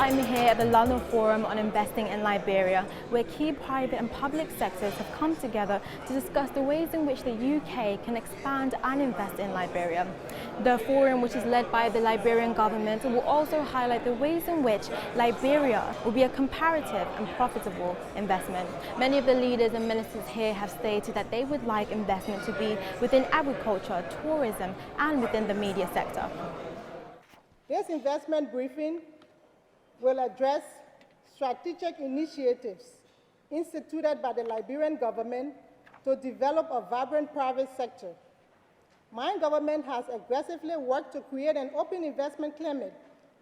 I'm here at the London Forum on Investing in Liberia, where key private and public sectors have come together to discuss the ways in which the UK can expand and invest in Liberia. The forum, which is led by the Liberian government, will also highlight the ways in which Liberia will be a comparative and profitable investment. Many of the leaders and ministers here have stated that they would like investment to be within agriculture, tourism, and within the media sector. This investment briefing will address strategic initiatives instituted by the Liberian government to develop a vibrant private sector. My government has aggressively worked to create an open investment climate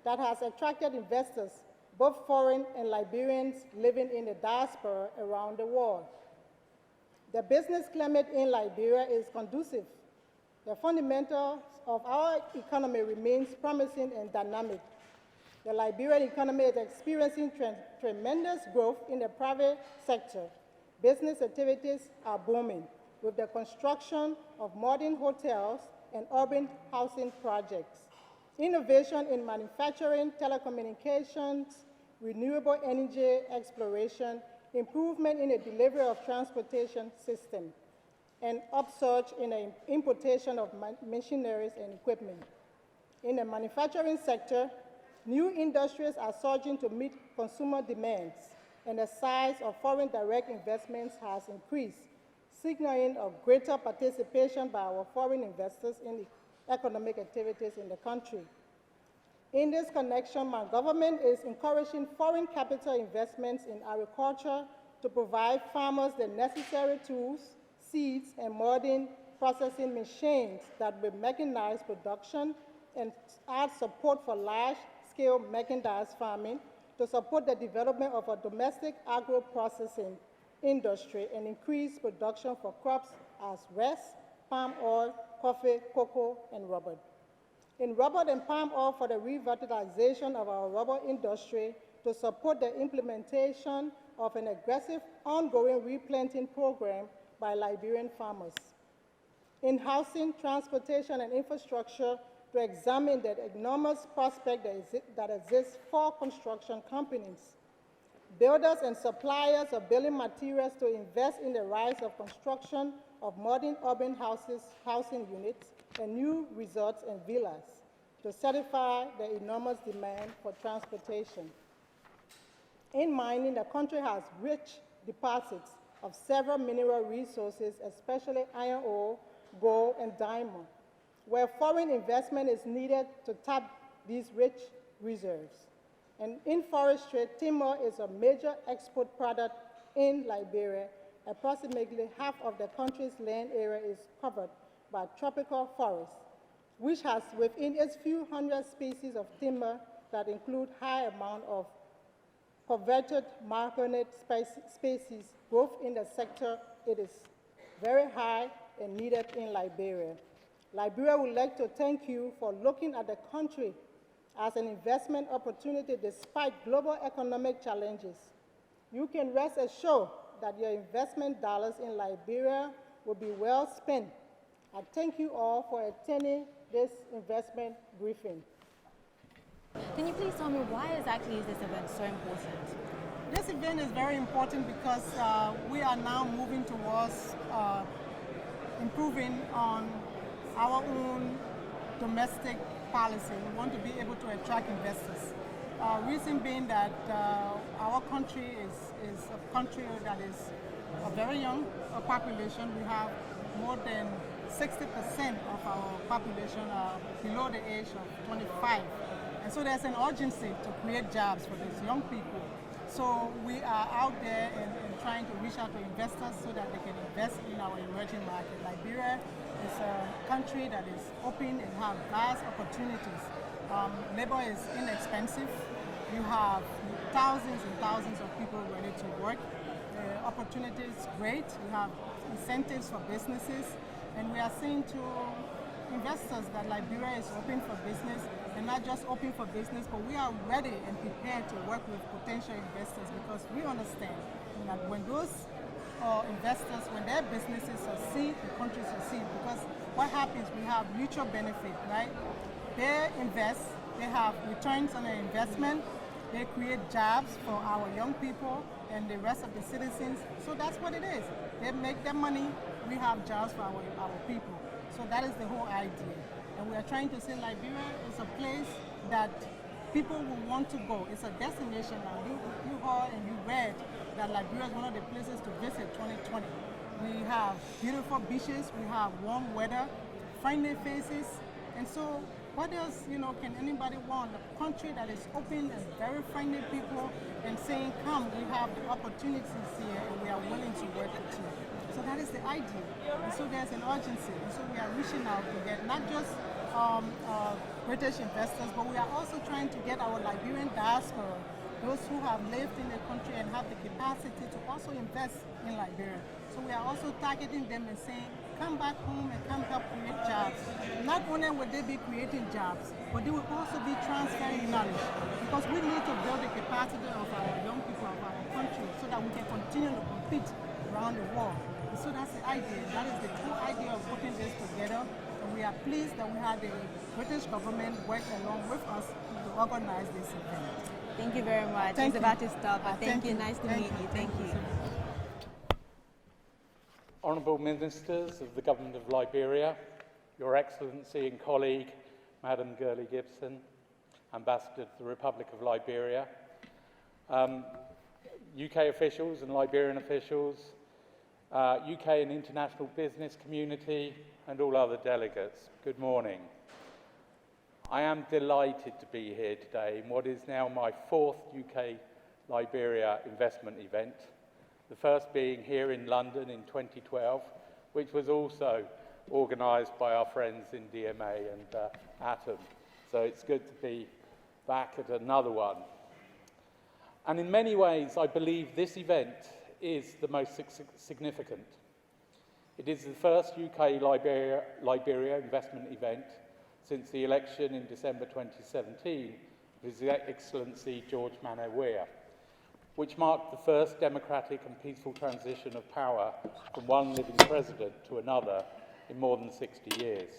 that has attracted investors, both foreign and Liberians living in the diaspora around the world. The business climate in Liberia is conducive. The fundamentals of our economy remains promising and dynamic. The Liberian economy is experiencing tremendous growth in the private sector. Business activities are booming, with the construction of modern hotels and urban housing projects. Innovation in manufacturing, telecommunications, renewable energy exploration, improvement in the delivery of transportation system, and upsurge in the importation of machineries and equipment. In the manufacturing sector, new industries are surging to meet consumer demands, and the size of foreign direct investments has increased, signaling a greater participation by our foreign investors in the economic activities in the country. In this connection, my government is encouraging foreign capital investments in agriculture to provide farmers the necessary tools, seeds, and modern processing machines that will mechanize production and add support for large-scale mechanized farming to support the development of a domestic agro-processing industry and increase production for crops as rice, palm oil, coffee, cocoa, and rubber. In rubber and palm oil, for the revitalization of our rubber industry to support the implementation of an aggressive ongoing replanting program by Liberian farmers. In housing, transportation, and infrastructure, to examine the enormous prospect that exists for construction companies, builders and suppliers of building materials to invest in the rise of construction of modern urban housing units and new resorts and villas to satisfy the enormous demand for transportation. In mining, the country has rich deposits of several mineral resources, especially iron ore, gold, and diamond, where foreign investment is needed to tap these rich reserves. And in forestry, timber is a major export product in Liberia. Approximately half of the country's land area is covered by tropical forests, which has within its few hundred species of timber that include high amount of coveted marconate species. Growth in the sector, it is very high and needed in Liberia. Liberia would like to thank you for looking at the country as an investment opportunity despite global economic challenges. You can rest assured that your investment dollars in Liberia will be well spent. I thank you all for attending this investment briefing. Can you please tell me why exactly is this event so important? This event is very important because we are now moving towards improving on our own domestic policy. We want to be able to attract investors. Reason being that our country is a country that is a very young population. We have more than 60% of our population below the age of 25. And so there's an urgency to create jobs for these young people. So we are out there and trying to reach out to investors so that they can invest in our emerging market. Liberia is a country that is open and have vast opportunities. Labor is inexpensive. You have thousands and thousands of people ready to work. The opportunity is great. You have incentives for businesses. And we are saying to investors that Liberia is open for business, and not just open for business, but we are ready and prepared to work with potential investors because we understand that when those investors, when their businesses succeed, the country succeeds. Because what happens, we have mutual benefit, right? They invest, they have returns on their investment, They create jobs for our young people and the rest of the citizens. So that's what it is. They make their money, we have jobs for our people. So that is the whole idea. And we are trying to say Liberia is a place that people will want to go. It's a destination now. You heard and you read that Liberia is one of the places to visit 2020. We have beautiful beaches, we have warm weather, friendly faces, and so what else, can anybody want? A country that is open and very friendly people and saying, come, we have the opportunities here and we are willing to work with you. So that is the idea. And so there's an urgency. And so we are reaching out to get not just British investors, but we are also trying to get our Liberian diaspora, those who have lived in the country and have the capacity to also invest in Liberia. So we are also targeting them and saying, come back home and come help create jobs. Not only will they be creating jobs, but they will also be transferring knowledge, because we need to build the capacity of our young people of our country so that we can continue to compete around the world. And so that's the idea. That is the true idea of putting this together. And we are pleased that we had the British government work along with us to organize this event. Thank you very much. Thank it's you. about to stop, but thank you. Nice to Thank meet you. Thank you. Honourable Ministers of the Government of Liberia, Your Excellency and colleague, Madam Gurly Gibson, Ambassador to the Republic of Liberia, UK officials and Liberian officials, UK and international business community, and all other delegates, good morning. I am delighted to be here today in what is now my 4th UK-Liberia investment event, the first being here in London in 2012, which was also organised by our friends in DMA and Atom. So it's good to be back at another one. And in many ways, I believe this event is the most significant. It is the first UK-Liberia investment event since the election in December 2017 of His Excellency George Manneh Weah, which marked the first democratic and peaceful transition of power from one living president to another in more than 60 years.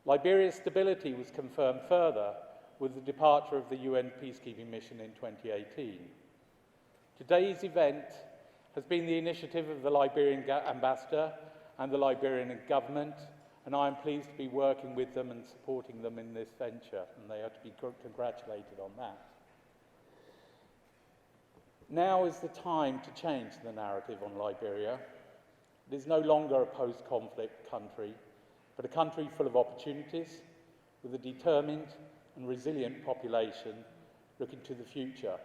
Liberia's stability was confirmed further with the departure of the UN peacekeeping mission in 2018. Today's event has been the initiative of the Liberian ambassador and the Liberian government, and I am pleased to be working with them and supporting them in this venture, and they are to be congratulated on that. Now is the time to change the narrative on Liberia. It is no longer a post-conflict country, but a country full of opportunities, with a determined and resilient population looking to the future.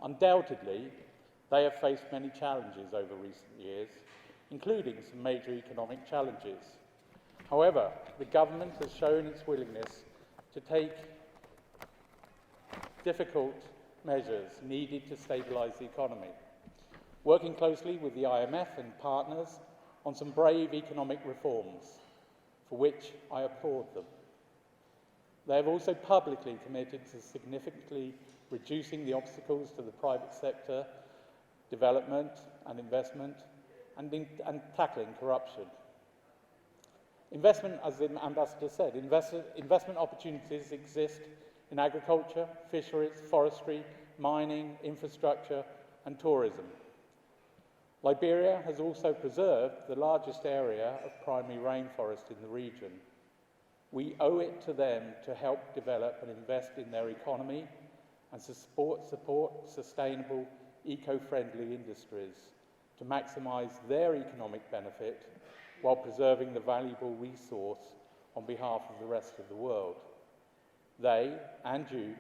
Undoubtedly, they have faced many challenges over recent years, including some major economic challenges. However, the government has shown its willingness to take difficult measures needed to stabilise the economy, working closely with the IMF and partners on some brave economic reforms, for which I applaud them. They have also publicly committed to significantly reducing the obstacles to the private sector development and investment, and tackling corruption. Investment, as the Ambassador said, investment opportunities exist in agriculture, fisheries, forestry, mining, infrastructure, and tourism. Liberia has also preserved the largest area of primary rainforest in the region. We owe it to them to help develop and invest in their economy and support sustainable, eco-friendly industries to maximise their economic benefit while preserving the valuable resource on behalf of the rest of the world. They, and you,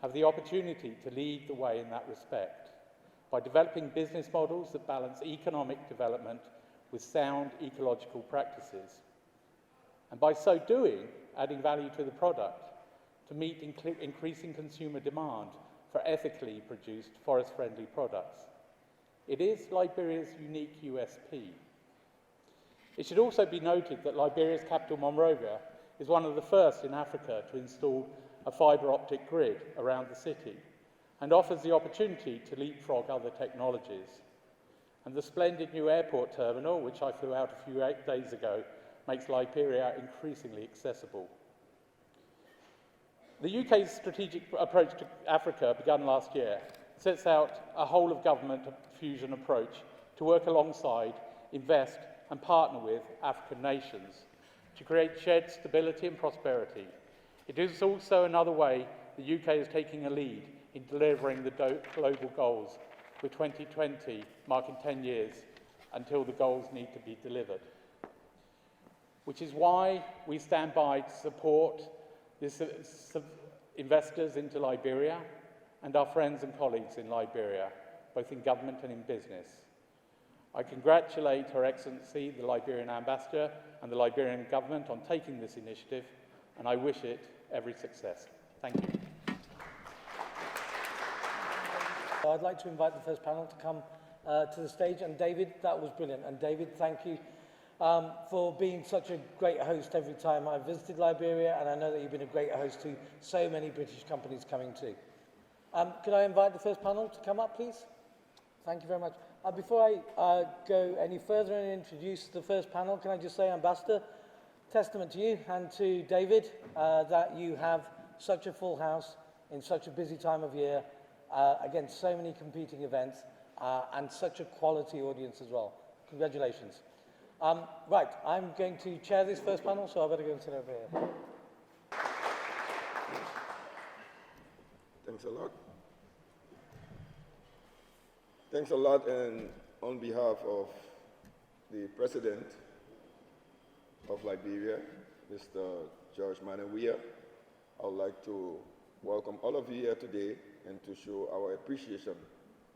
have the opportunity to lead the way in that respect by developing business models that balance economic development with sound ecological practices, and by so doing, adding value to the product to meet increasing consumer demand for ethically produced forest-friendly products. It is Liberia's unique USP. It should also be noted that Liberia's capital, Monrovia, is one of the first in Africa to install a fibre optic grid around the city and offers the opportunity to leapfrog other technologies. And the splendid new airport terminal, which I flew out a few days ago, makes Liberia increasingly accessible. The UK's strategic approach to Africa, begun last year, sets out a whole-of-government fusion approach to work alongside, invest and partner with African nations to create shared stability and prosperity. It is also another way the UK is taking a lead in delivering the global goals, with 2020 marking 10 years until the goals need to be delivered. Which is why we stand by to support this investors into Liberia and our friends and colleagues in Liberia, both in government and in business. I congratulate Her Excellency, the Liberian Ambassador, and the Liberian government on taking this initiative, and I wish it every success. Thank you. I'd like to invite the first panel to come to the stage. And David, that was brilliant. And David, thank you for being such a great host every time I've visited Liberia, and I know that you've been a great host to so many British companies coming too. Could I invite the first panel to come up, please? Thank you very much. Before I go any further and introduce the first panel, can I just say, Ambassador, testament to you and to David that you have such a full house in such a busy time of year, against so many competing events, and such a quality audience as well. Congratulations. Right, I'm going to chair this first panel, so I better go and sit over here. Thanks a lot. Thanks a lot, and on behalf of the President of Liberia, Mr. George Manawia, I would like to welcome all of you here today and to show our appreciation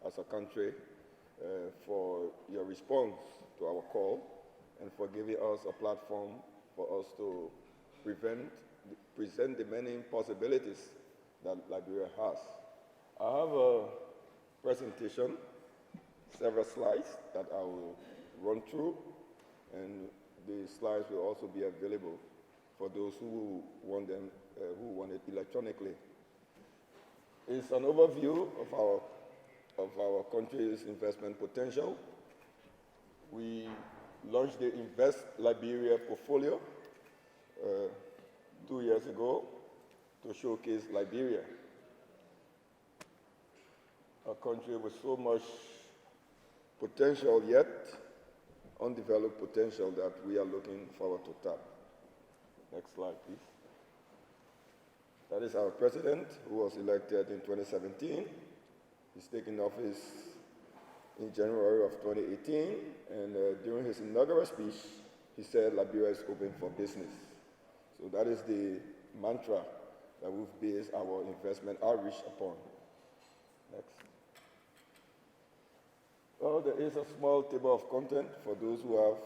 as a country for your response to our call and for giving us a platform for us to present the many possibilities that Liberia has. I have a presentation, several slides that I will run through, and the slides will also be available for those who want them, who want it electronically. It's an overview of our country's investment potential. We launched the Invest Liberia portfolio 2 years ago to showcase Liberia, a country with so much potential yet undeveloped potential that we are looking forward to tap. Next slide, please. That is our president, who was elected in 2017. He's taken office in January of 2018, and during his inaugural speech, he said Liberia is open for business. So that is the mantra that we've based our investment outreach upon. Next. Well, there is a small table of content for those who have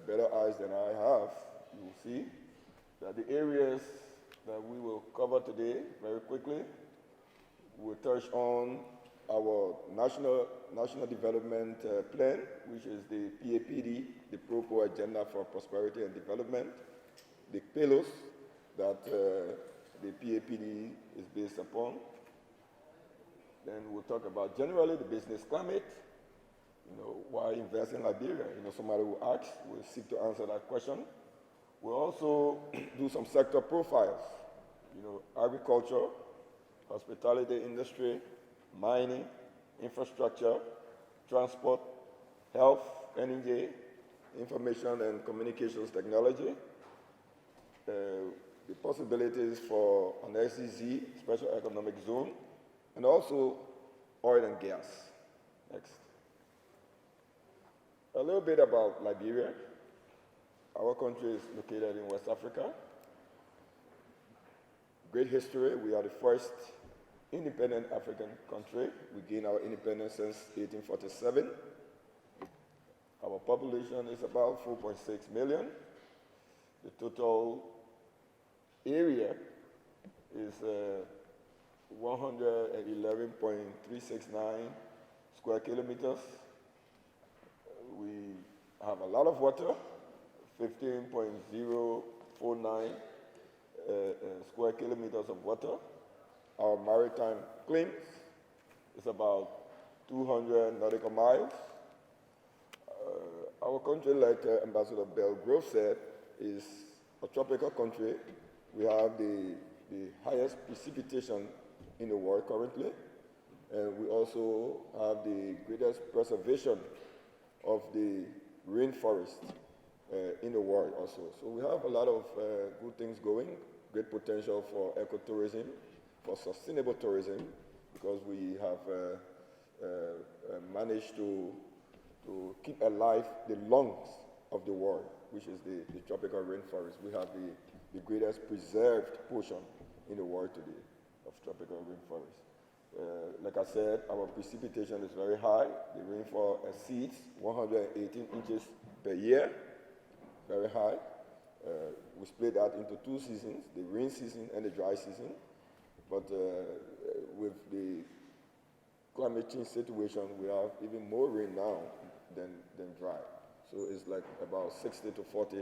better eyes than I have. You will see that the areas that we will cover today very quickly will touch on our national development plan, which is the PAPD, the Pro Agenda for Prosperity and Development, the pillars that the PAPD is based upon. Then we'll talk about generally the business climate, why invest in Liberia? Somebody will ask, we'll seek to answer that question. We'll also do some sector profiles, agriculture, hospitality industry, mining, infrastructure, transport, health, energy, information and communications technology, the possibilities for an SEZ, Special Economic Zone, and also oil and gas. Next. A little bit about Liberia. Our country is located in West Africa. Great history. We are the first independent African country. We gained our independence since 1847. Our population is about 4.6 million. The total area is 111.369 square kilometers. We have a lot of water, 15.049 square kilometers of water. Our maritime claims is about 200 nautical miles. Our country, like Ambassador Belgrove said, is a tropical country. We have the the highest precipitation in the world currently, and we also have the greatest preservation of the rainforest in the world also. So we have a lot of good things going, great potential for ecotourism, for sustainable tourism, because we have managed to keep alive the lungs of the world, which is the tropical rainforest. We have the greatest preserved portion in the world today of tropical rainforest. Like I said, our precipitation is very high. The rainfall exceeds 118 inches per year, very high. We split that into two seasons, the rain season and the dry season. But with the climate change situation, we have even more rain now than dry. So it's like about 60 to 40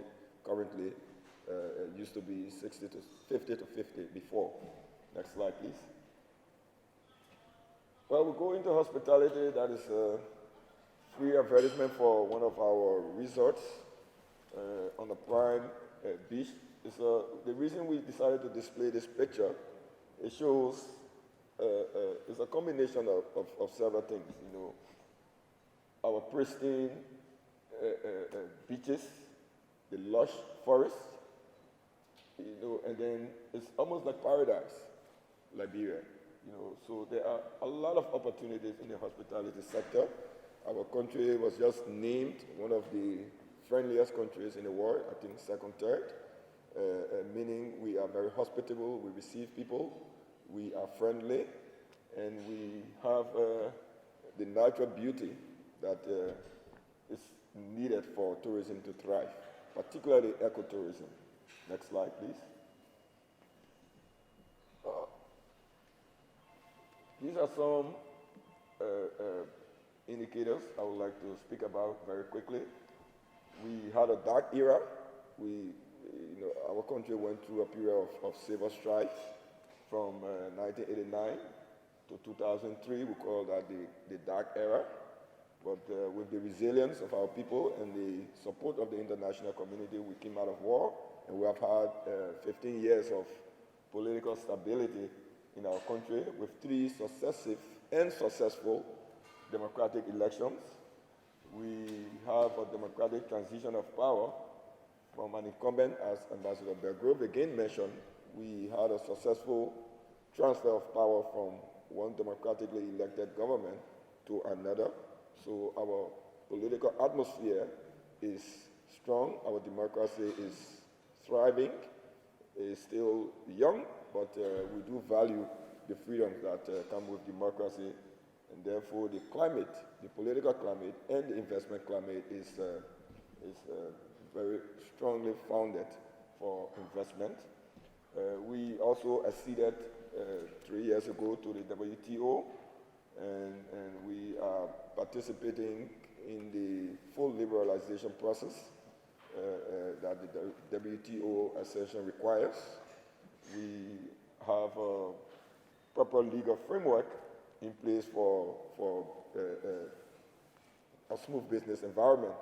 currently. It used to be 60 to 50 to 50 before. Next slide, please. Well, we go into hospitality. That is a free advertisement for one of our resorts on the Prime Beach. The reason we decided to display this picture, it shows it's a combination of several things. You know, our pristine beaches, the lush forest, you know, and then it's almost like paradise, Liberia. You know, so there are a lot of opportunities in the hospitality sector. Our country was just named one of the friendliest countries in the world, I think second, third, meaning we are very hospitable, we receive people, we are friendly, and we have the natural beauty that is needed for tourism to thrive, particularly ecotourism. Next slide, please. These are some indicators I would like to speak about very quickly. We had a dark era. Our country went through a period of civil strife from 1989 to 2003. We call that the dark era. But with the resilience of our people and the support of the international community, we came out of war, and we have had 15 years of political stability in our country with 3 successive and successful democratic elections. We have a democratic transition of power from an incumbent, as Ambassador Belgrove again mentioned. We had a successful transfer of power from one democratically elected government to another. So our political atmosphere is strong, our democracy is thriving, is still young, but we do value the freedoms that come with democracy, and therefore the climate, the political climate and the investment climate is very strongly founded for investment. We also acceded 3 years ago to the WTO, and we are participating in the full liberalization process that the WTO accession requires. We have a proper legal framework in place for a smooth business environment.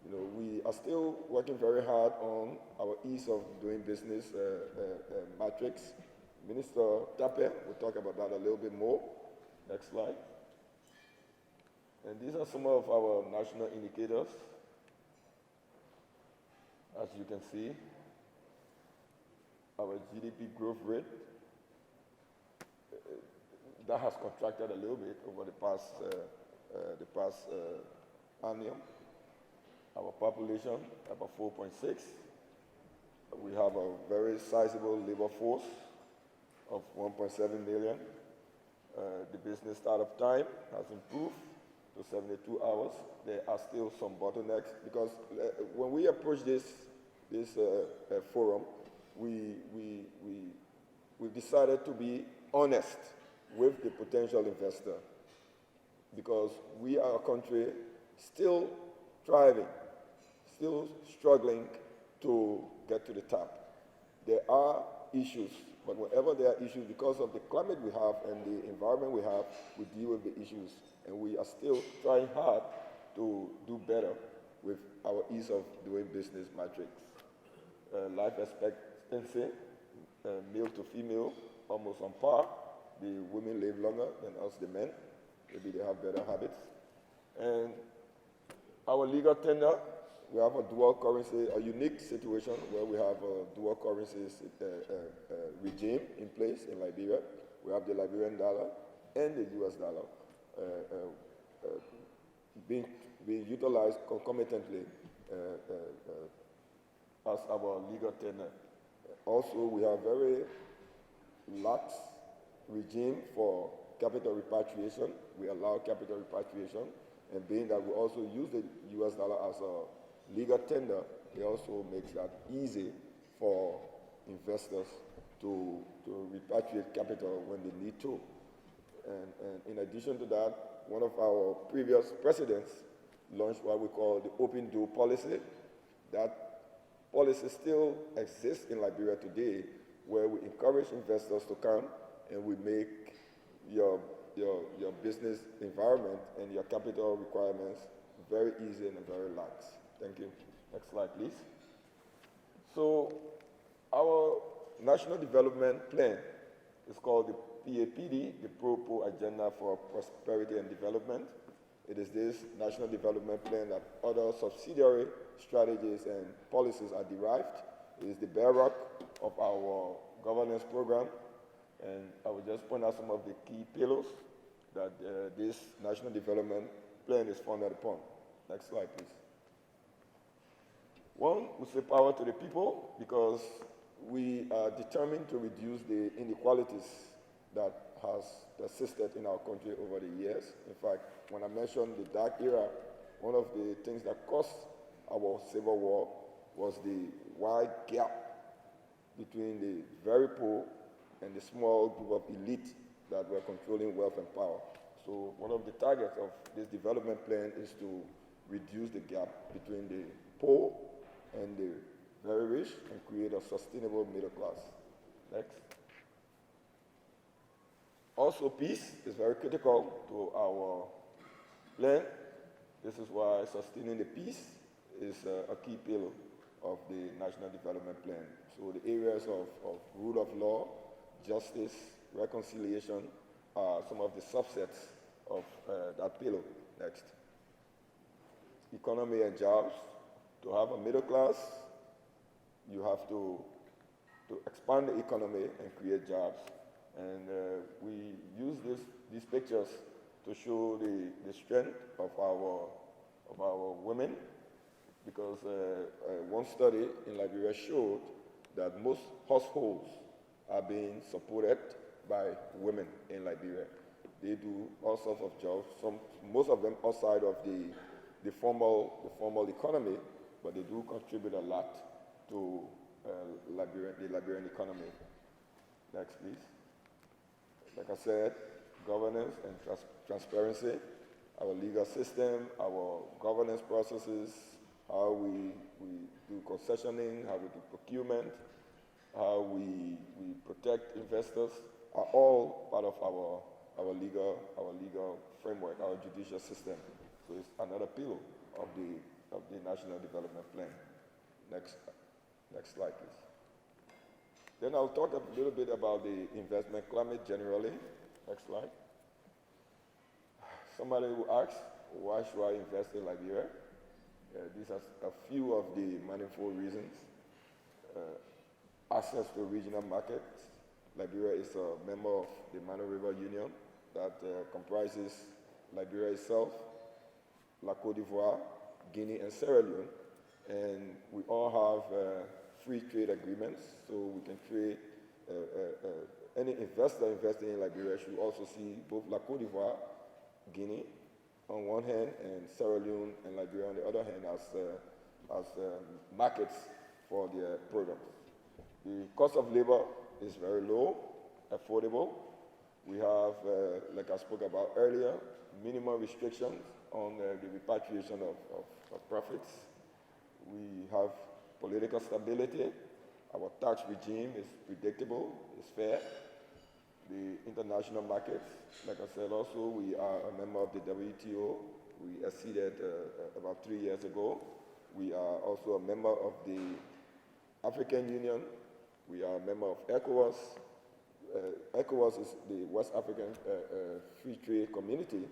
You know, we are still working very hard on our ease of doing business matrix. Minister Tape will talk about that a little bit more. Next slide. And these are some of our national indicators. As you can see, our GDP growth rate, that has contracted a little bit over the past annum. Our population, about 4.6. We have a very sizable labor force of 1.7 million. The business startup time has improved to 72 hours. There are still some bottlenecks because when we approach this forum, we decided to be honest with the potential investor, because we are a country still thriving, still struggling to get to the top. There are issues, but whenever there are issues, because of the climate we have and the environment we have, we deal with the issues, and we are still trying hard to do better with our ease of doing business matrix. Life expectancy male to female, almost on par. The women live longer than us, the men. Maybe they have better habits. And our legal tender, we have a dual currency, a unique situation where we have a dual currency regime in place in Liberia. We have the Liberian dollar and the US dollar being utilized concomitantly as our legal tender. Also, we have very lax regime for capital repatriation. We allow capital repatriation, and being that we also use the US dollar as a legal tender, it also makes that easy for investors to repatriate capital when they need to. And in addition to that, one of our previous presidents launched what we call the open door policy. That policy still exists in Liberia today, where we encourage investors to come and we make your business environment and your capital requirements very easy and very lax. Thank you. Next slide, please. So our National Development Plan is called the PAPD, the Pro Agenda for Prosperity and Development. It is this National Development Plan that other subsidiary strategies and policies are derived. It is the bedrock of our governance program. And I will just point out some of the key pillars that this National Development Plan is founded upon. Next slide, please. One, we say power to the people because we are determined to reduce the inequalities that has persisted in our country over the years. In fact, when I mentioned the dark era, one of the things that caused our civil war was the wide gap between the very poor and the small group of elite that were controlling wealth and power. So one of the targets of this development plan is to reduce the gap between the poor and the very rich and create a sustainable middle class. Next. Also, peace is very critical to our plan. This is why sustaining the peace is a key pillar of the National Development Plan. So the areas of rule of law, justice, reconciliation are some of the subsets of that pillar. Next. Economy and jobs. To have a middle class, you have to expand the economy and create jobs. And we use these pictures to show the strength of our women, because one study in Liberia showed that most households are being supported by women in Liberia. They do all sorts of jobs, most of them outside of the formal economy, but they do contribute a lot to the Liberian economy. Next, please. Like I said, governance and transparency, our legal system, our governance processes, how we do concessioning, how we do procurement, how we protect investors, are all part of our legal framework, our judicial system. So it's another pillar of the National Development Plan. Next slide, please. Then I'll talk a little bit about the investment climate generally. Next slide. Somebody will ask, why should I invest in Liberia? These are a few of the manifold reasons. Access to regional markets. Liberia is a member of the Mano River Union that comprises Liberia itself, La Côte d'Ivoire, Guinea, and Sierra Leone. And we all have free trade agreements, so we can trade. Any investor investing in Liberia should also see both La Côte d'Ivoire, Guinea on one hand, and Sierra Leone and Liberia on the other hand as markets for their products. The cost of labor is very low, affordable. We have, like I spoke about earlier, minimum restrictions on the repatriation of profits. We have political stability. Our tax regime is predictable, it's fair. The international markets, like I said also, we are a member of the WTO. We acceded about 3 years ago. We are also a member of the African Union. We are a member of ECOWAS. ECOWAS is the West African Free Trade Community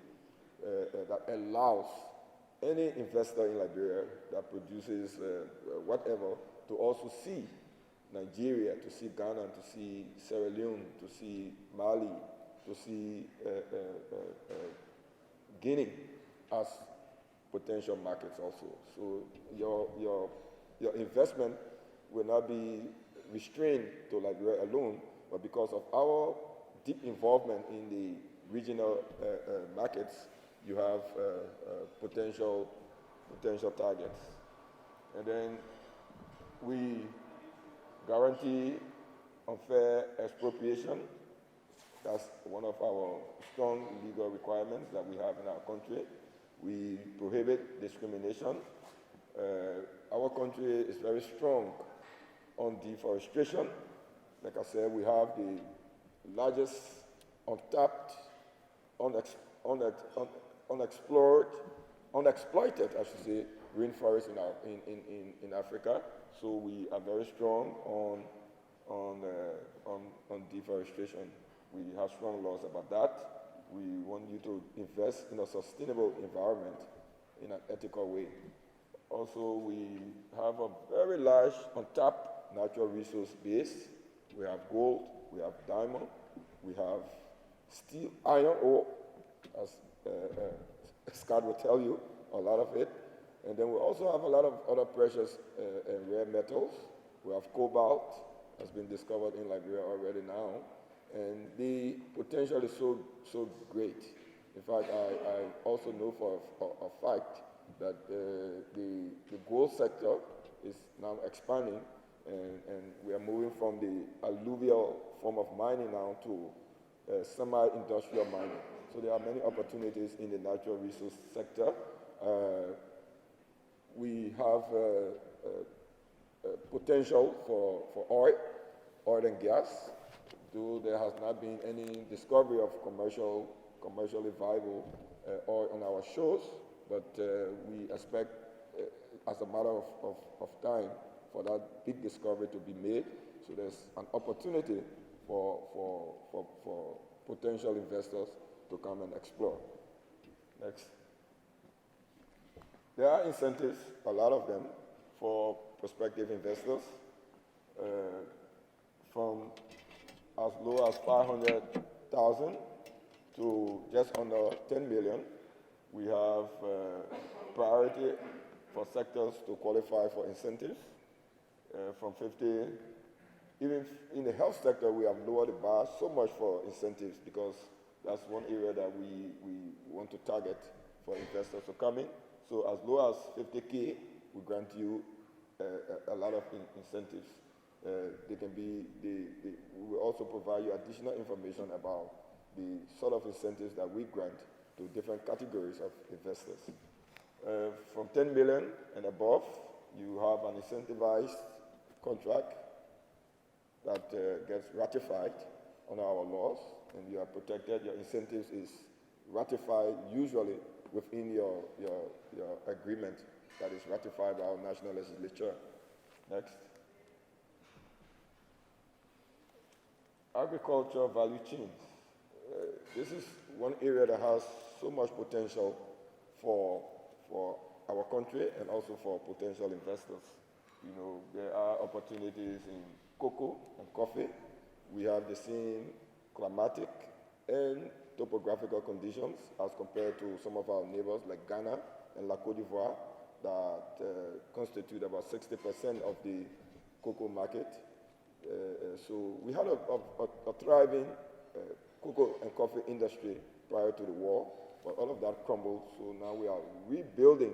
that allows any investor in Liberia that produces whatever to also see Nigeria, to see Ghana, to see Sierra Leone, to see Mali, to see Guinea as potential markets also. So your investment will not be restrained to Liberia alone, but because of our deep involvement in the regional markets, you have potential targets. And then we guarantee unfair expropriation. That's one of our strong legal requirements that we have in our country. We prohibit discrimination. Our country is very strong on deforestation. Like I said, we have the largest untapped, unexploited, I should say, rainforest in Africa. So we are very strong on deforestation. We have strong laws about that. We want you to invest in a sustainable environment in an ethical way. Also, we have a very large untapped natural resource base. We have gold, we have diamond, we have steel, iron ore, as Scott will tell you, a lot of it. And then we also have a lot of other precious and rare metals. We have cobalt, has been discovered in Liberia already now. And the potential is so great. In fact, I also know for a fact that the gold sector is now expanding, and we are moving from the alluvial form of mining now to semi-industrial mining. So there are many opportunities in the natural resource sector. We have potential for oil and gas, though there has not been any discovery of commercially viable oil on our shores, but we expect, as a matter of time, for that big discovery to be made. So there's an opportunity for potential investors to come and explore. Next. There are incentives, a lot of them, for prospective investors, from as low as 500,000 to just under 10 million. We have priority for sectors to qualify for incentives from 50. Even in the health sector, we have lowered the bar so much for incentives because that's one area that we want to target for investors to come in. So as low as 50K, we grant you a lot of incentives. They can be, we will also provide you additional information about the sort of incentives that we grant to different categories of investors. From 10 million and above, you have an incentivized contract that gets ratified on our laws, and you are protected. Your incentives is ratified usually within your agreement that is ratified by our national legislature. Next. Agriculture value chains. This is one area that has so much potential for our country and also for potential investors. You know, there are opportunities in cocoa and coffee. We have the same climatic and topographical conditions as compared to some of our neighbors like Ghana and La Côte d'Ivoire that constitute about 60% of the cocoa market. So we had a thriving cocoa and coffee industry prior to the war, but all of that crumbled. So now we are rebuilding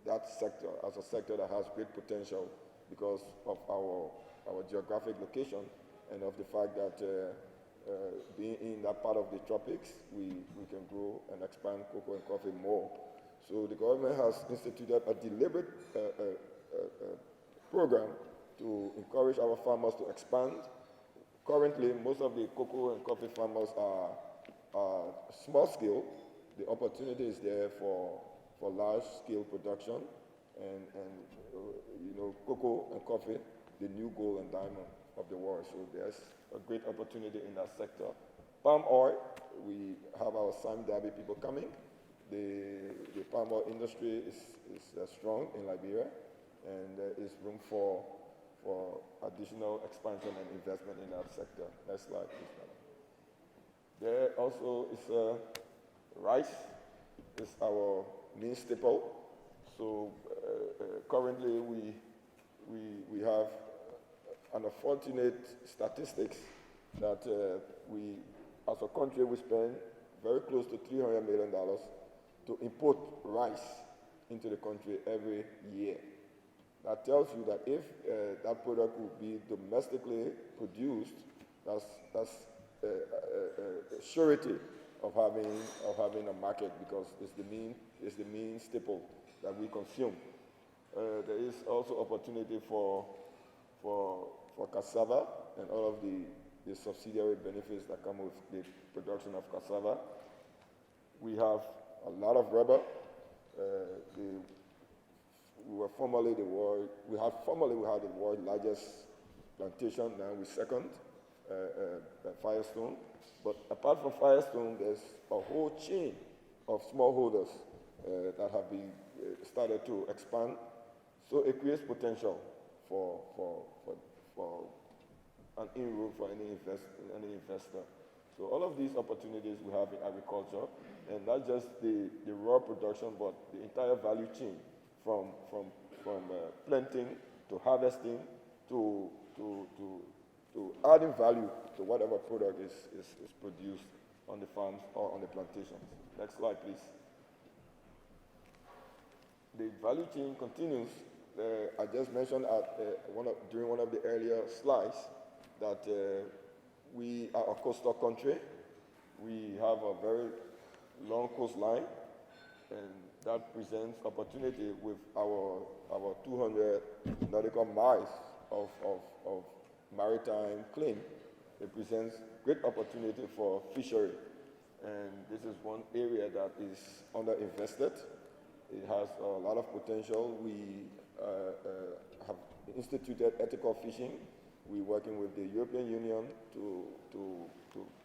that sector as a sector that has great potential because of our geographic location and of the fact that being in that part of the tropics, we can grow and expand cocoa and coffee more. So the government has instituted a deliberate program to encourage our farmers to expand. Currently, most of the cocoa and coffee farmers are small scale. The opportunity is there for large scale production, and you know, cocoa and coffee, the new gold and diamond. of the world. So there's a great opportunity in that sector. Palm oil, we have our Sam Darby people coming. The palm oil industry is strong in Liberia, and there is room for additional expansion and investment in that sector. Next slide, please. There also is rice. Is our main staple. So currently we have an unfortunate statistics that we, as a country, we spend very close to $300 million to import rice into the country every year. That tells you that if that product would be domestically produced, that's a surety of having a market, because it's the main staple that we consume. There is also opportunity for cassava and all of the subsidiary benefits that come with the production of cassava. We have a lot of rubber. We had formerly the world's largest plantation. Now we're second, Firestone. But apart from Firestone, there's a whole chain of smallholders that have been started to expand. So it creates potential for an inroad for any investor. So all of these opportunities we have in agriculture, and not just the raw production, but the entire value chain, from planting to harvesting to adding value to whatever product is produced on the farms or on the plantations. Next slide, please. The value chain continues. I just mentioned during one of the earlier slides that we are a coastal country. We have a very long coastline, and that presents opportunity with our 200 nautical miles of maritime claim. It presents great opportunity for fishery, and this is one area that is underinvested. It has a lot of potential. We have instituted ethical fishing. We're working with the European Union to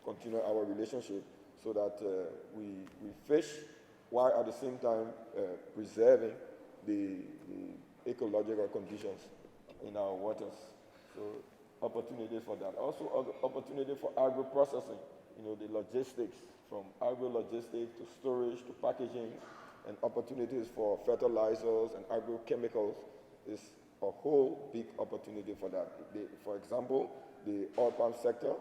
continue our relationship so that we fish while at the same time preserving the ecological conditions in our waters. So opportunities for that. Also opportunity for agro-processing, the logistics, from agro-logistics to storage to packaging, and opportunities for fertilizers and agrochemicals is a whole big opportunity for that. For example, the oil palm sector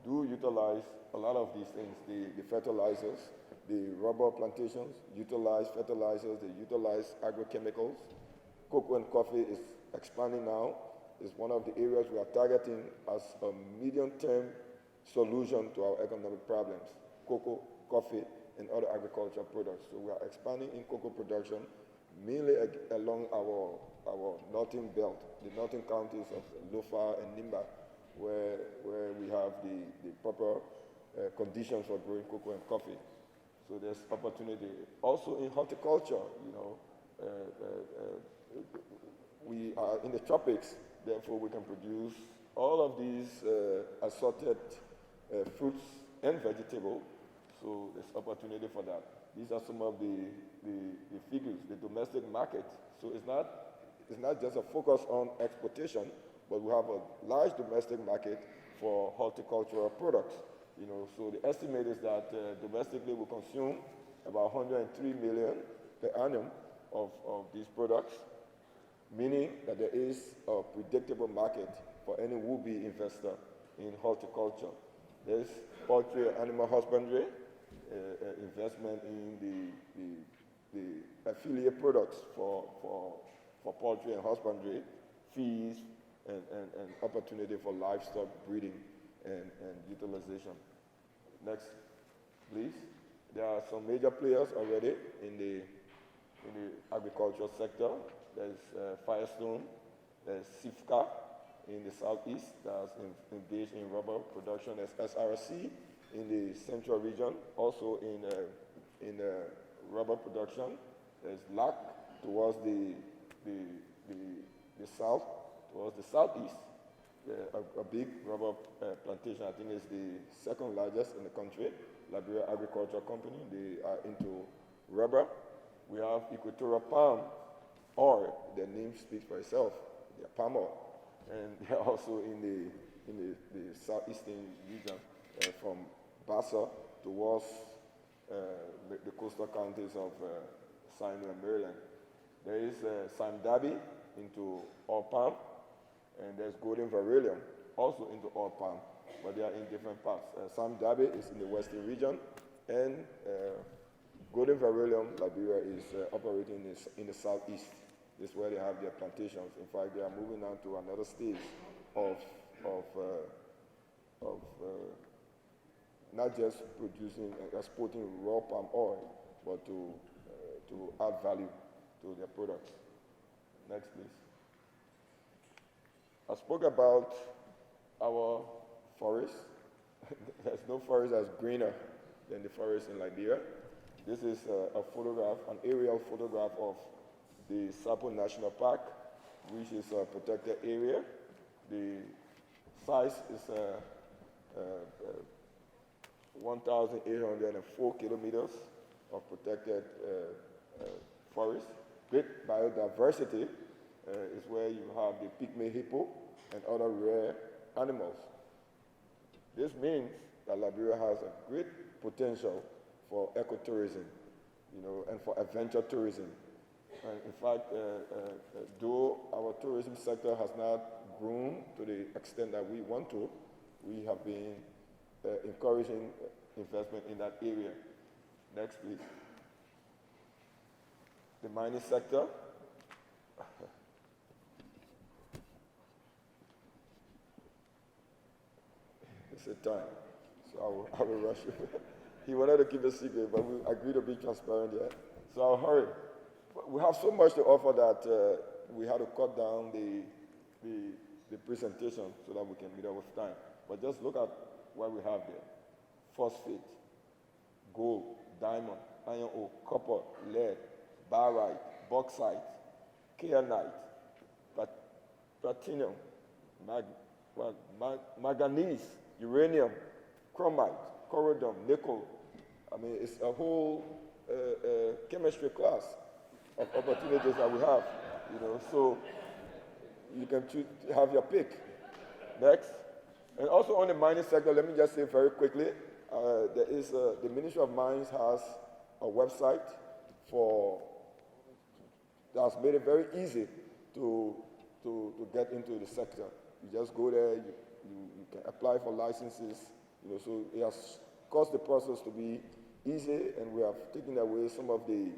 do utilize a lot of these things, the fertilizers. The rubber plantations utilize fertilizers, they utilize agrochemicals. Cocoa and coffee is expanding now. It's one of the areas we are targeting as a medium-term solution to our economic problems. Cocoa, coffee, and other agricultural products. So we are expanding in cocoa production, mainly along our northern belt, the northern counties of Lofa and Nimba, where we have the proper conditions for growing cocoa and coffee. So there's opportunity. Also in horticulture, we are in the tropics, therefore we can produce all of these assorted fruits and vegetables. So there's opportunity for that. These are some of the figures, the domestic market. So it's not just a focus on exportation, but we have a large domestic market for horticultural products. So the estimate is that domestically we consume about 103 million per annum of these products, meaning that there is a predictable market for any would-be investor in horticulture. There's poultry and animal husbandry, investment in the affiliate products for poultry and husbandry, fees, and opportunity for livestock breeding and utilization. Next, please. There are some major players already in the agricultural sector. There's Firestone, there's Sifka in the southeast that's engaged in rubber production. There's SRC in the central region, also in rubber production. There's LAC towards the south, towards the southeast. a big rubber plantation. I think it's the second largest in the country. Liberia Agriculture Company, they are into rubber. We have Equatorial Palm Oil. Their name speaks for itself. They're palm oil. And they're also in the southeastern region, from Bassa towards the coastal counties of Sino and Maryland. There is Sam Dhabi into oil palm, and there's Golden Verilium also into oil palm, but they are in different parts. Sam Dhabi is in the western region, and Golden Verilium, Liberia, is operating in the southeast. This is where they have their plantations. In fact, they are moving on to another stage of not just producing and exporting raw palm oil, but to add value to their products. Next, please. I spoke about our forest. There's no forest that's greener than the forest in Liberia. This is a photograph, an aerial photograph of the Sapo National Park, which is a protected area. The size is 1,804 kilometers of protected forest. Great biodiversity is where you have the pygmy hippo and other rare animals. This means that Liberia has a great potential for ecotourism, and for adventure tourism. And in fact, though our tourism sector has not grown to the extent that we want to, we have been encouraging investment in that area. Next, please. The mining sector. It's a time, so I will rush you. He wanted to keep a secret, but we agreed to be transparent here. So I'll hurry. We have so much to offer that we had to cut down the presentation so that we can meet up with time. But just look at what we have there. Phosphate, gold, diamond, iron ore, copper, lead, barite, bauxite, kyanite, platinum, manganese, uranium, chromite, corundum, nickel. I mean, it's a whole chemistry class of opportunities that we have, so you can choose to have your pick. Next. And also on the mining sector, let me just say very quickly, the Ministry of Mines has a website that's made it very easy to get into the sector. You just go there, you can apply for licenses, so it has caused the process to be easy, and we have taken away some of the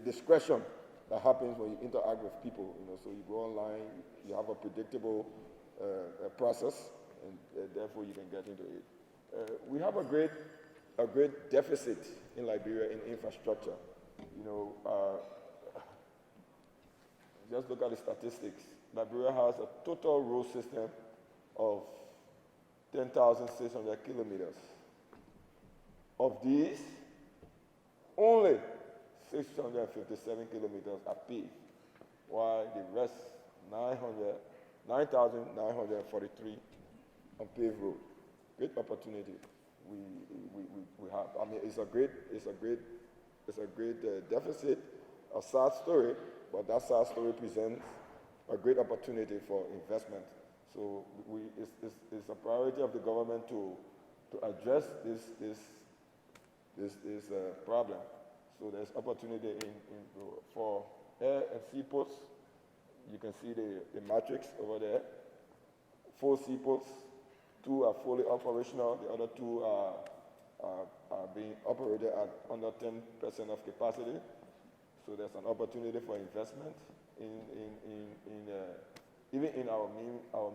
discretion that happens when you interact with people. So you go online, you have a predictable process, and therefore you can get into it. We have a great deficit in Liberia in infrastructure. Just look at the statistics. Liberia has a total road system of 10,600 kilometers. Of these, only 657 kilometers are paved, while the rest, 9,943 unpaved road. Great opportunity we have. I mean, it's a great deficit, a sad story, but that sad story presents a great opportunity for investment. So it's a priority of the government to address this problem. So there's opportunity for air and seaports. You can see the matrix over there. 4 seaports, 2 are fully operational. The other 2 are being operated at under 10% of capacity. So there's an opportunity for investment even in our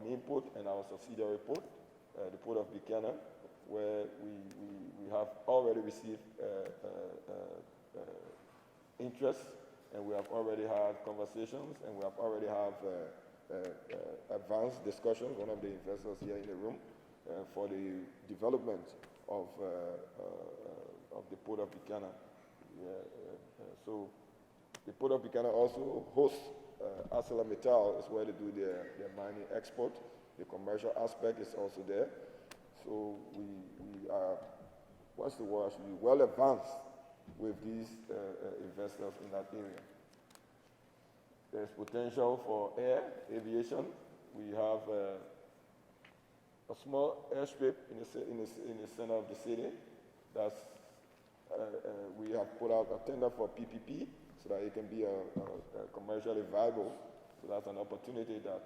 main port and our subsidiary port, the port of Buchanan, where we have already received interest, and we have already had conversations, and we have already have advanced discussions, one of the investors here in the room, for the development of the port of Buchanan. So the port of Buchanan also hosts ArcelorMittal is where they do their mining export. The commercial aspect is also there. So we are, what's the word, actually, well advanced with these investors in that area. There's potential for aviation. We have a small airstrip in the center of the city. That's, we have put out a tender for PPP so that it can be a commercially viable. So that's an opportunity that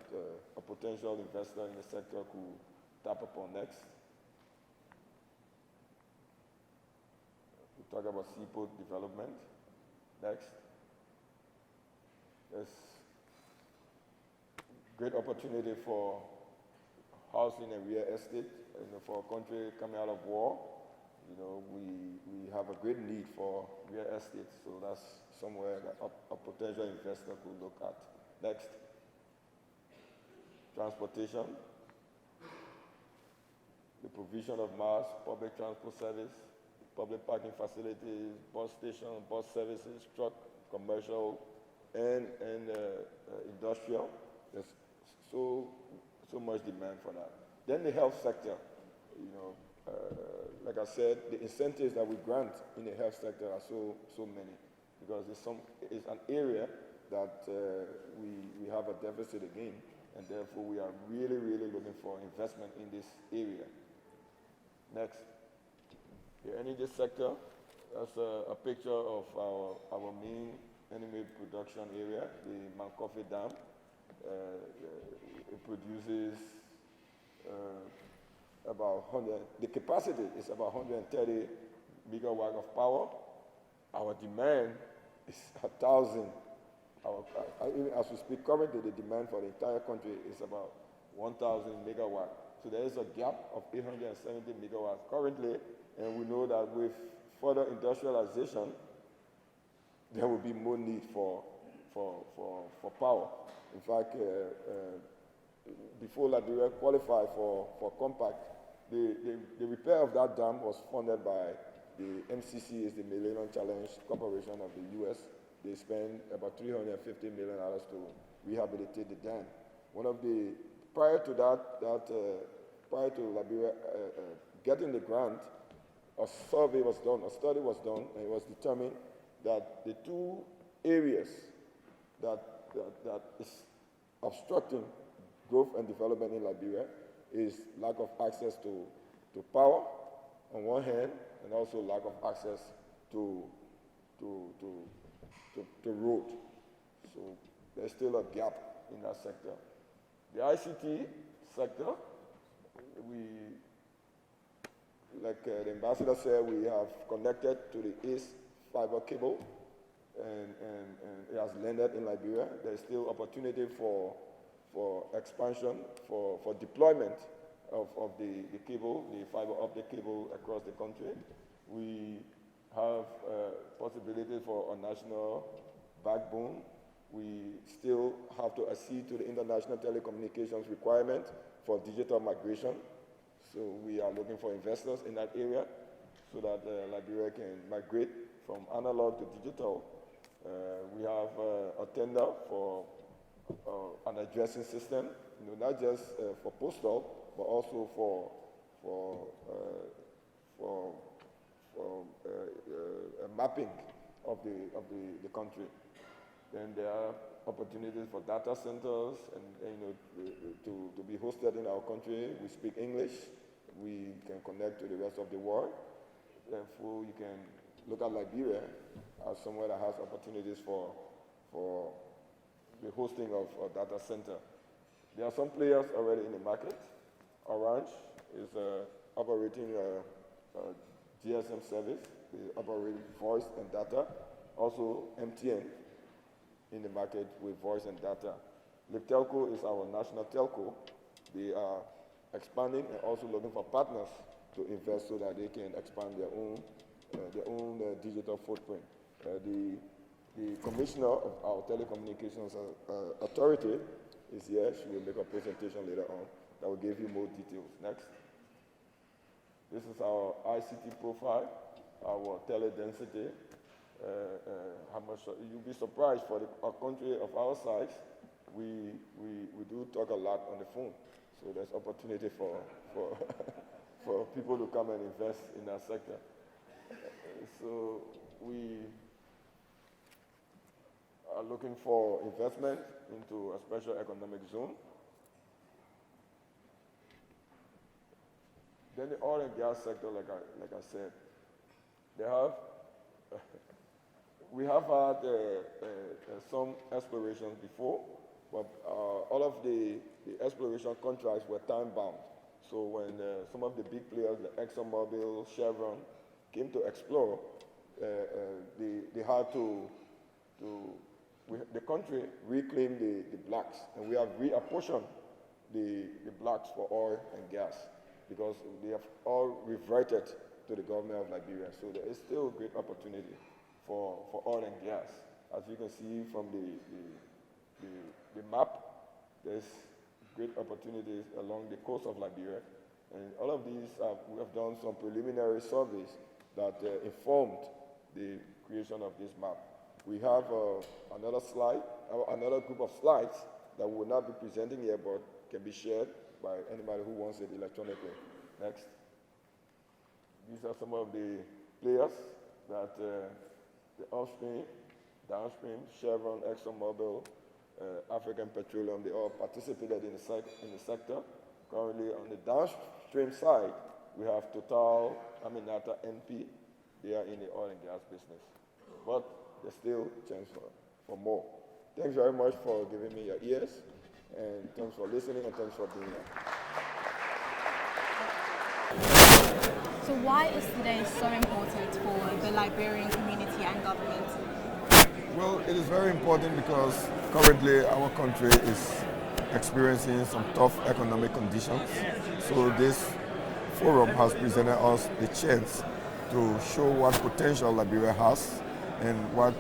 a potential investor in the sector could tap upon next. We talk about seaport development next. There's great opportunity for housing and real estate. You know, for a country coming out of war, you know, we have a great need for real estate. So that's somewhere that a potential investor could look at. Next. Transportation. The provision of mass public transport service, public parking facilities, bus station, bus services, truck, commercial, and industrial. There's so much demand for that. Then the health sector, you know, like I said, the incentives that we grant in the health sector are so many, because it's an area that we have a deficit again, and therefore we are really looking for investment in this area. Next, the energy sector. That's a picture of our main energy production area, the Mankofi Dam. It produces about 100, the capacity is about 130 megawatt of power. Our demand is 1,000. Even as we speak currently, the demand for the entire country is about 1,000 megawatt. So there is a gap of 870 megawatts currently, and we know that with further industrialization, there will be more need for power. In fact, before Liberia qualified for Compact, the repair of that dam was funded by the MCC, is the Millennium Challenge Corporation of the US. They spent about $350 million to rehabilitate the dam. Prior to Liberia getting the grant, a survey was done, a study was done, and it was determined that the two areas that is obstructing growth and development in Liberia is lack of access to power on one hand, and also lack of access to road. So there's still a gap in that sector. The ICT sector, like the ambassador said, we have connected to the East fiber cable, and it has landed in Liberia. There's still opportunity for expansion, for deployment of the cable, the fiber optic cable across the country. We have possibility for a national backbone. We still have to accede to the international telecommunications requirement for digital migration. So we are looking for investors in that area so that Liberia can migrate from analog to digital. We have a tender for an addressing system, not just for postal, but also for mapping of the country. Then there are opportunities for data centers and to be hosted in our country. We speak English. We can connect to the rest of the world. Therefore, you can look at Liberia as somewhere that has opportunities for the hosting of a data center. There are some players already in the market. Orange is operating a GSM service. They operate voice and data. Also, MTN in the market with voice and data. Telco is our national telco. They are expanding and also looking for partners to invest so that they can expand their own digital footprint. The commissioner of our telecommunications authority is here. She will make a presentation later on that will give you more details. Next. This is our ICT profile, our tele density. how much you'll be surprised for a country of our size. We do talk a lot on the phone, so there's opportunity for for people to come and invest in that sector. So we are looking for investment into a special economic zone. Then the oil and gas sector, like I said, they have we have had some explorations before, but all of the exploration contracts were time bound. So when some of the big players, like ExxonMobil, Chevron, came to explore, they had the country reclaimed the blacks, and we have reapportioned the blacks for oil and gas, because they have all reverted to the government of Liberia. So there is still great opportunity for oil and gas. As you can see from the map, there's great opportunities along the coast of Liberia. And all of these, we have done some preliminary surveys that informed the creation of this map. We have another slide, another group of slides that we will not be presenting here, but can be shared by anybody who wants it electronically. Next. These are some of the players that the upstream, downstream, Chevron, ExxonMobil, African Petroleum, they all participated in the sector. Currently on the downstream side, we have Total, Aminata, NP. They are in the oil and gas business. But there's still a chance for more. Thanks very much for giving me your ears, and thanks for listening, and thanks for being here. So why is today so important for the Liberian community and government? Well, it is very important because currently our country is experiencing some tough economic conditions. So this forum has presented us the chance to show what potential Liberia has and what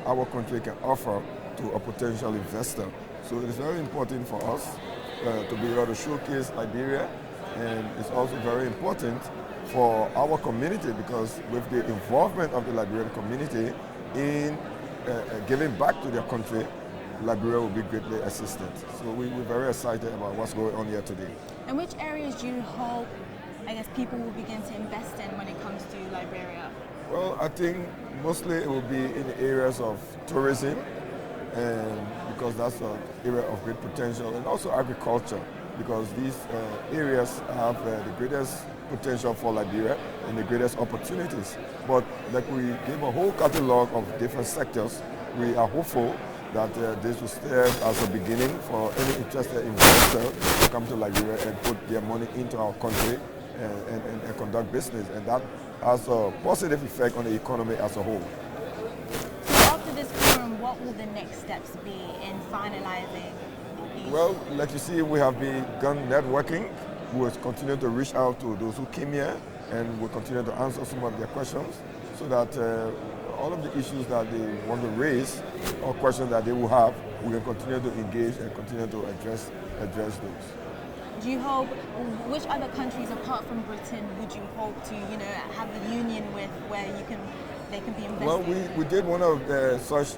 our country can offer to a potential investor. So it is very important for us to be able to showcase Liberia, and it's also very important for our community, because with the involvement of the Liberian community in giving back to their country, Liberia will be greatly assisted. So we're very excited about what's going on here today. And which areas do you hope, people will begin to invest in when it comes to Liberia? Well, I think mostly it will be in the areas of tourism, and because that's an area of great potential, and also agriculture, because these areas have the greatest potential for Liberia and the greatest opportunities. But like we gave a whole catalog of different sectors, we are hopeful that this will serve as a beginning for any interested investor to come to Liberia and put their money into our country and conduct business. And that has a positive effect on the economy as a whole. So after this forum, what will the next steps be in finalizing these? Well, like you see, we have begun networking. We will continue to reach out to those who came here, and we'll continue to answer some of their questions, so that all of the issues that they want to raise or questions that they will have, we can continue to engage and continue to address those. Do you hope, which other countries apart from Britain would you hope to, have a union with where they can be investing? Well, we did one of such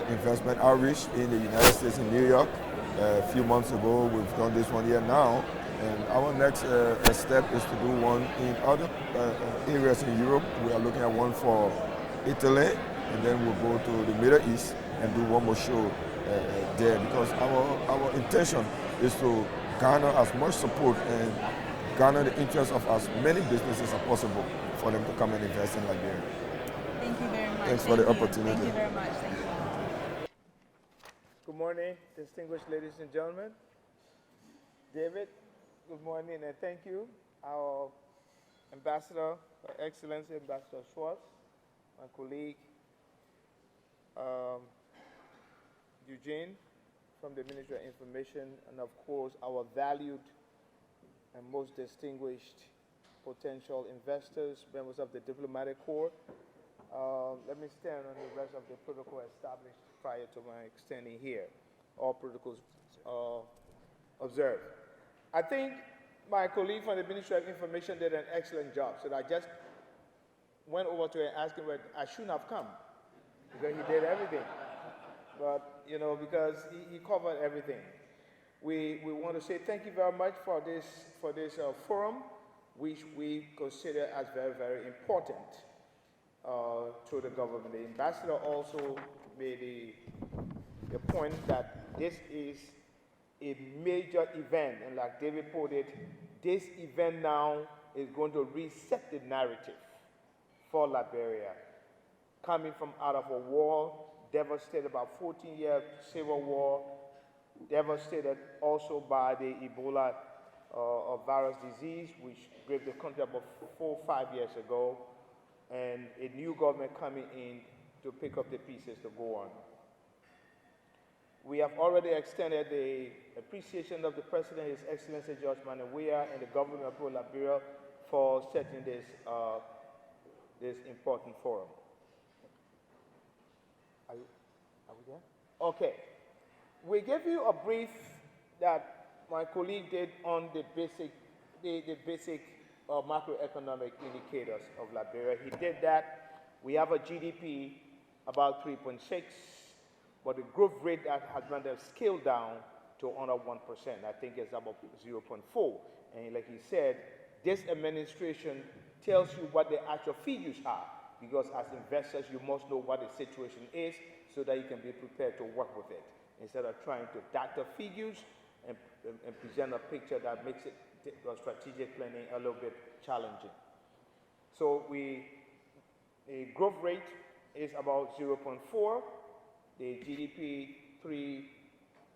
investment outreach in the United States, in New York, a few months ago. We've done this one here now, and our next step is to do one in other areas in Europe. We are looking at one for Italy, and then we'll go to the Middle East and do one more show there, because our intention is to garner as much support and garner the interest of as many businesses as possible for them to come and invest in Liberia. Thank you very much. Thanks for the opportunity. Thank you very much. Thank you. Good morning, distinguished ladies and gentlemen. David, good morning, and thank you. Our Ambassador, Her Excellency Ambassador Schwarz, my colleague, Eugene from the Ministry of Information, and of course our valued and most distinguished potential investors, members of the diplomatic corps. Let me stand on the rest of the protocol established prior to my extending here. All protocols observed. I think my colleague from the Ministry of Information did an excellent job, so I just went over to him and asked him, well, I shouldn't have come because he did everything. But, you know, because he covered everything. We want to say thank you very much for this forum, which we consider as very, very important to the government. The ambassador also made the point that this is a major event, and like David put it, this event now is going to reset the narrative for Liberia. Coming from out of a war, devastated by 14-year civil war, devastated also by the Ebola virus disease, which gripped the country about 4 or 5 years ago, and a new government coming in to pick up the pieces to go on. We have already extended the appreciation of the President, His Excellency George Manawia, and the government of Liberia for setting this important forum. Are we there? Okay. We gave you a brief that my colleague did on the basic macroeconomic indicators of Liberia. He did that. We have a GDP about 3.6, but the growth rate that has been scaled down to under 1%. I think it's about 0.4. And like he said, this administration tells you what the actual figures are, because as investors, you must know what the situation is so that you can be prepared to work with it, instead of trying to data figures and present a picture that makes it strategic planning a little bit challenging. So the growth rate is about 0.4. The GDP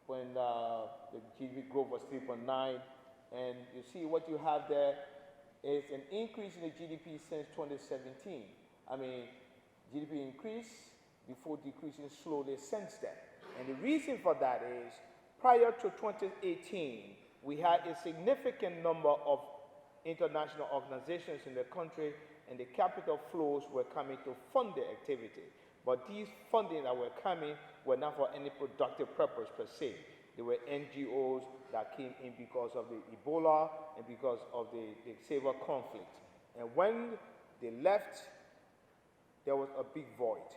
when the GDP growth was 3.9, and you see what you have there is an increase in the GDP since 2017. I mean, GDP increased before decreasing slowly since then. And the reason for that is, prior to 2018, we had a significant number of international organizations in the country, and the capital flows were coming to fund the activity. But these funding that were coming were not for any productive purpose per se. They were NGOs that came in because of the Ebola and because of the civil conflict. And when they left, there was a big void.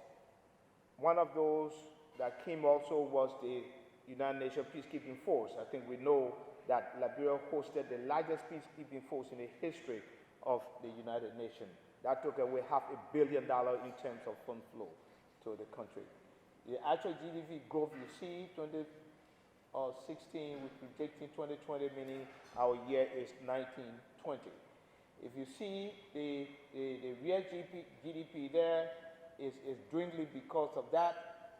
One of those that came also was the United Nations Peacekeeping Force. I think we know that Liberia hosted the largest peacekeeping force in the history of the United Nations. That took away $500 million in terms of fund flow to the country. The actual GDP growth you see, 2016, we're projecting 2020, meaning our year is 1920. If you see the real GDP there is dwindling because of that,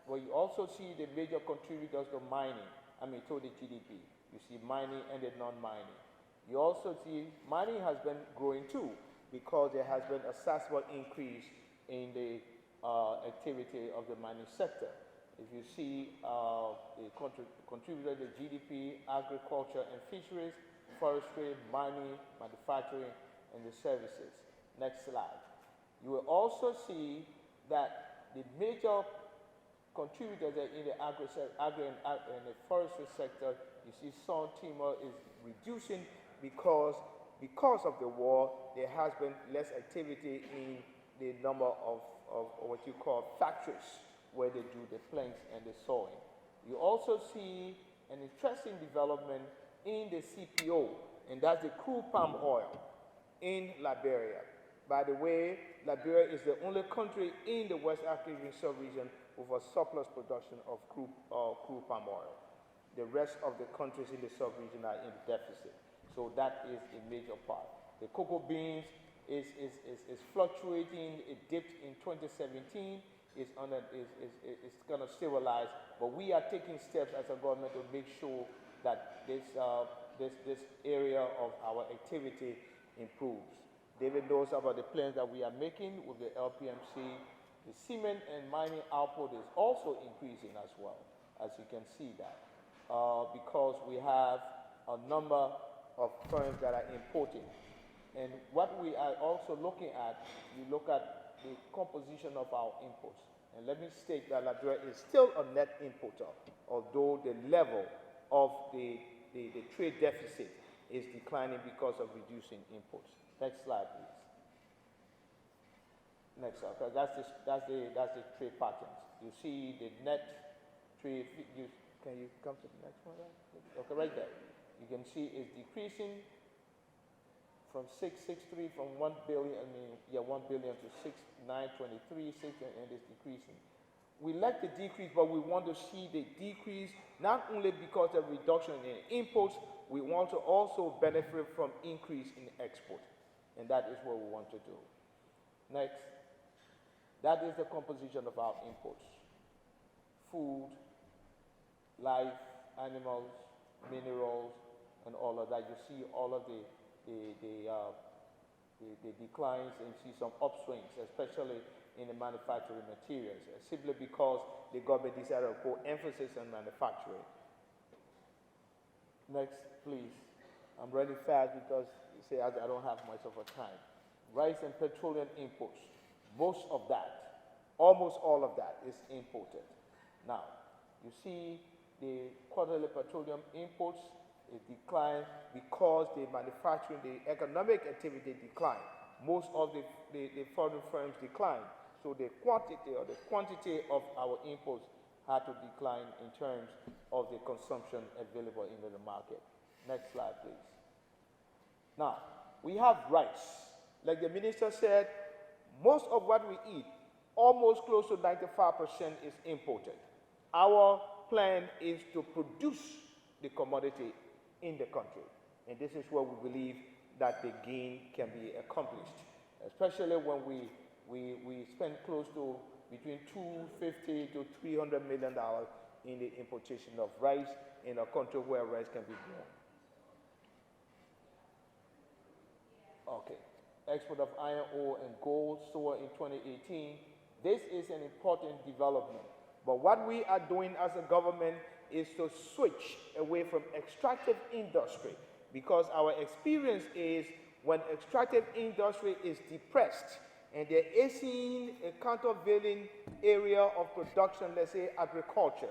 but you also see the major contributors to mining, to the GDP. You see mining and the non-mining. You also see mining has been growing too, because there has been a sizable increase in the activity of the mining sector. If you see the contributor to GDP, agriculture and fisheries, forestry, mining, manufacturing, and the services. Next slide. You will also see that the major contributors in the agri and the forestry sector, you see Son Timor is reducing because of the war. There has been less activity in the number of what you call factories where they do the planks and the sawing. You also see an interesting development in the CPO, and that's the crude palm oil in Liberia. By the way, Liberia is the only country in the West African sub-region with a surplus production of crude palm oil. The rest of the countries in the sub-region are in deficit. So that is a major part. The cocoa beans is fluctuating. It dipped in 2017. It's going to stabilize. But we are taking steps as a government to make sure that this area of our activity improves. David knows about the plans that we are making with the LPMC. The cement and mining output is also increasing as well, as you can see that, because we have a number of firms that are importing. And what we are also looking at, we look at the composition of our imports. And let me state that Liberia is still a net importer, although the level of the trade deficit is declining because of reducing imports. Next slide, please. Next slide. Okay, that's the trade patterns. You see the net trade. Can you come to the next one? Okay, right there. You can see it's decreasing from 663 from 1 billion. 1 billion to 6,923, and it's decreasing. We like the decrease, but we want to see the decrease not only because of reduction in imports, we want to also benefit from increase in export, and that is what we want to do. Next, that is the composition of our imports: food, life, animals, minerals, and all of that. You see all of the declines and see some upswings, especially in the manufacturing materials, simply because the government decided to put emphasis on manufacturing. Next, please. I'm running fast because you say I don't have much of a time. Rice and petroleum imports. Most of that, almost all of that is imported. Now, you see the quarterly petroleum imports decline because the manufacturing, the economic activity declined. Most of the foreign firms declined. So the quantity or the quantity of our imports had to decline in terms of the consumption available in the market. Next slide, please. Now, we have rice. Like the minister said, most of what we eat, almost close to 95%, is imported. Our plan is to produce the commodity in the country. And this is where we believe that the gain can be accomplished, especially when we spend close to between $250 to $300 million in the importation of rice in a country where rice can be grown. Okay, export of iron ore and gold soared in 2018. This is an important development, but what we are doing as a government is to switch away from extractive industry, because our experience is when extractive industry is depressed and there isn't a countervailing area of production, let's say agriculture,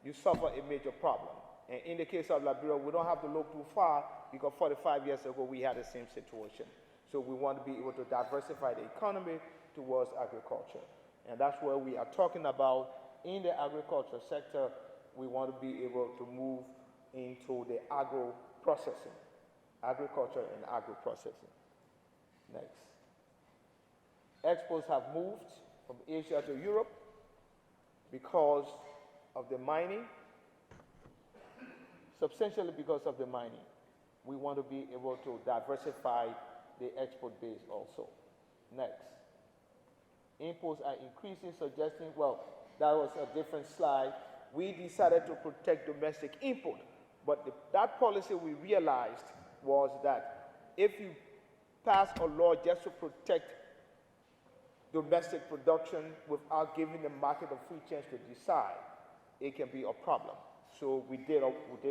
you suffer a major problem. And in the case of Liberia, we don't have to look too far because 45 years ago we had the same situation. So we want to be able to diversify the economy towards agriculture. And that's where we are talking about in the agriculture sector. We want to be able to move into the agro-processing, agriculture and agro-processing. Next. Exports have moved from Asia to Europe because of the mining, substantially because of the mining. We want to be able to diversify the export base also. Next. Imports are increasing, suggesting, well, that was a different slide. We decided to protect domestic import, but that policy we realized was that if you pass a law just to protect domestic production without giving the market a free chance to decide, it can be a problem. So we did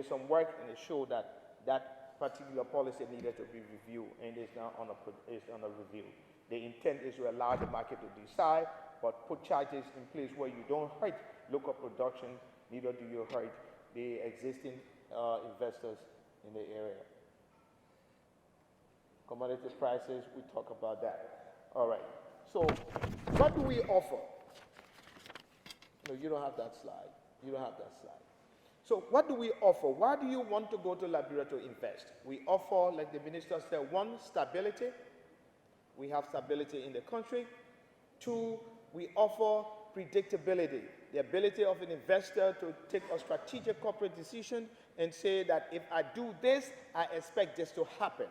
some work, and it showed that that particular policy needed to be reviewed, and is now under review. The intent is to allow the market to decide, but put charges in place where you don't hurt local production, neither do you hurt the existing investors in the area. Commodity prices, we talk about that. All right. So what do we offer? No, you don't have that slide. You don't have that slide. So what do we offer? Why do you want to go to Liberia to invest? We offer, like the minister said, one, stability. We have stability in the country. Two, we offer predictability, the ability of an investor to take a strategic corporate decision and say that if I do this, I expect this to happen.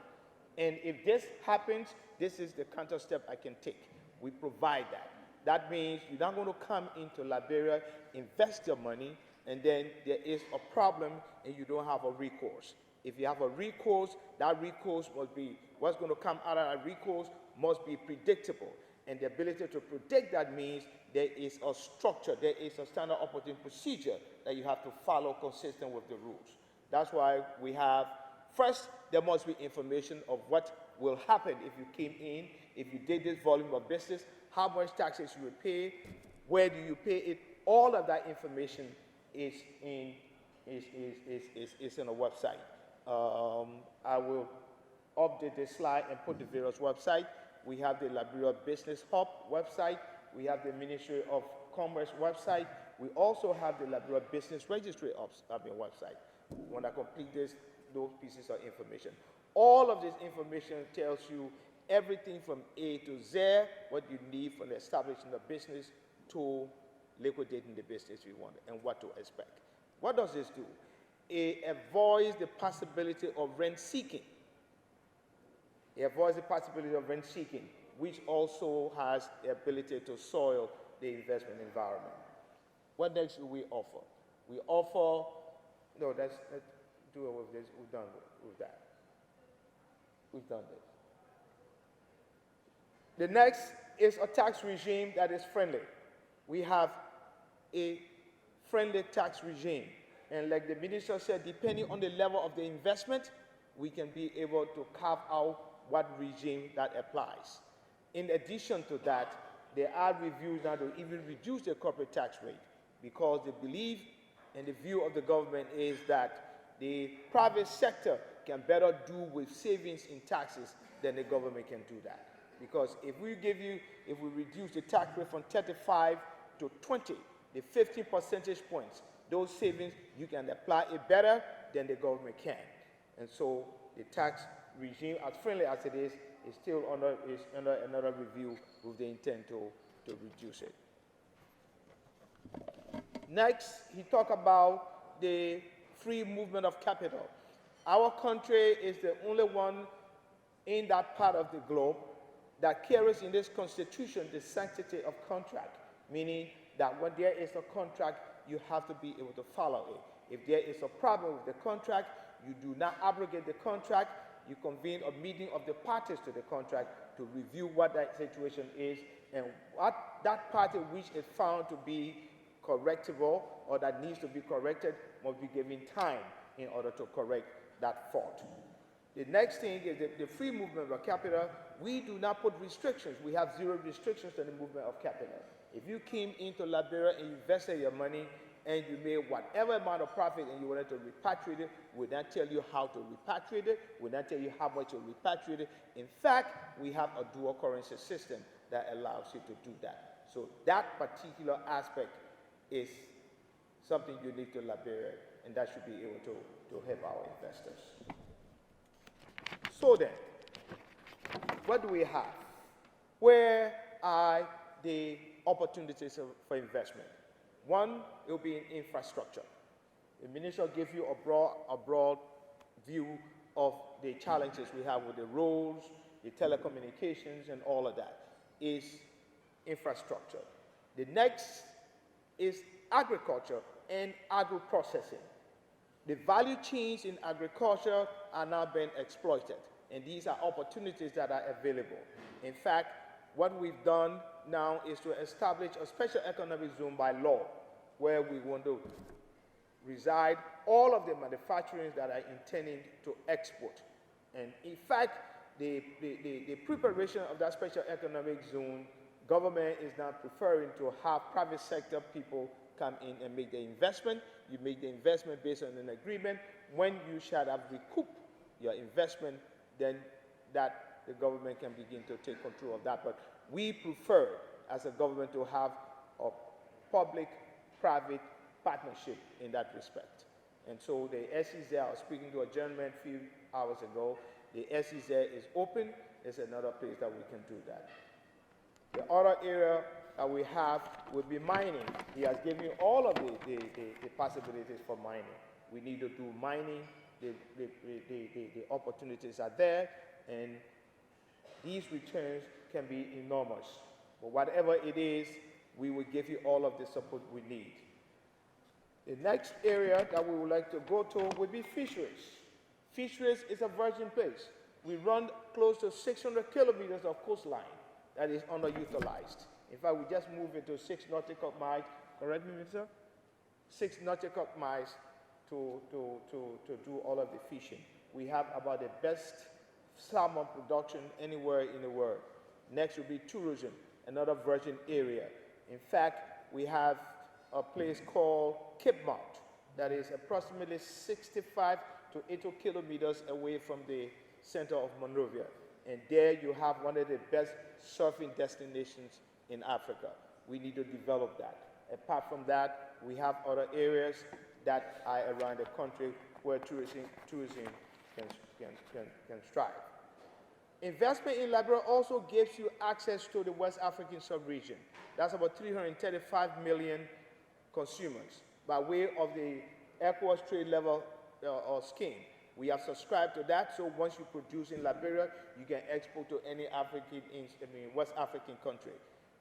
And if this happens, this is the counter step I can take. We provide that. That means you're not going to come into Liberia, invest your money, and then there is a problem and you don't have a recourse. If you have a recourse, that recourse must be, what's going to come out of that recourse must be predictable. And the ability to predict that means there is a structure, there is a standard operating procedure that you have to follow consistent with the rules. That's why we have, first, there must be information of what will happen if you came in, if you did this volume of business, how much taxes you would pay, where do you pay it. All of that information is in a website. I will update this slide and put the various websites. We have the Liberia Business Hub website. We have the Ministry of Commerce website. We also have the Liberia Business Registry website. When I complete those pieces of information. All of this information tells you everything from A to Z, what you need from establishing a business to liquidating the business you want and what to expect. What does this do? It avoids the possibility of rent seeking. It avoids the possibility of rent seeking, which also has the ability to soil the investment environment. What next do we offer? We offer, no, let's do it with this. We've done with that. We've done this. The next is a tax regime that is friendly. We have a friendly tax regime. And like the minister said, depending on the level of the investment, we can be able to carve out what regime that applies. In addition to that, there are reviews now to even reduce the corporate tax rate because they believe and the view of the government is that the private sector can better do with savings in taxes than the government can do that. Because if we reduce the tax rate from 35 to 20, the 50 percentage points, those savings, you can apply it better than the government can. And so the tax regime, as friendly as it is still under another review with the intent to reduce it. Next, he talked about the free movement of capital. Our country is the only one in that part of the globe that carries in this constitution the sanctity of contract, meaning that when there is a contract, you have to be able to follow it. If there is a problem with the contract, you do not abrogate the contract, you convene a meeting of the parties to the contract to review what that situation is and what that party which is found to be correctable or that needs to be corrected must be given time in order to correct that fault. The next thing is the free movement of capital. We do not put restrictions. We have zero restrictions on the movement of capital. If you came into Liberia and you invested your money and you made whatever amount of profit and you wanted to repatriate it, we not tell you how to repatriate it. We not tell you how much to repatriate it. In fact, we have a dual currency system that allows you to do that. So that particular aspect is something unique to Liberia, and that should be able to help our investors. So then, what do we have? Where are the opportunities for investment? One, it will be in infrastructure. The minister gave you a broad view of the challenges we have with the roads, the telecommunications, and all of that is infrastructure. The next is agriculture and agro-processing. The value chains in agriculture are now being exploited, and these are opportunities that are available. In fact, what we've done now is to establish a special economic zone by law, where we want to reside all of the manufacturers that are intending to export. And in fact, the preparation of that special economic zone, government is now preferring to have private sector people come in and make the investment. You make the investment based on an agreement. When you shall have recouped your investment, then that the government can begin to take control of that. But we prefer, as a government, to have a public-private partnership in that respect. And so the SEZ, I was speaking to a gentleman a few hours ago, the SEZ is open. There's another place that we can do that. The other area that we have would be mining. He has given you all of the possibilities for mining. We need to do mining. The opportunities are there, and these returns can be enormous. But whatever it is, we will give you all of the support we need. The next area that we would like to go to would be fisheries. Fisheries is a virgin place. We run close to 600 kilometers of coastline that is underutilized. In fact, we just moved it to 6 nautical miles, correct me, sir? 6 nautical miles to do all of the fishing. We have about the best salmon production anywhere in the world. Next will be tourism, another virgin area. In fact, we have a place called Cape Mount that is approximately 65 to 80 kilometers away from the center of Monrovia. And there you have one of the best surfing destinations in Africa. We need to develop that. Apart from that, we have other areas that are around the country where tourism can strive. Investment in Liberia also gives you access to the West African sub-region. That's about 335 million consumers by way of the ECOWAS trade level scheme. We have subscribed to that, so once you produce in Liberia, you can export to any West African country.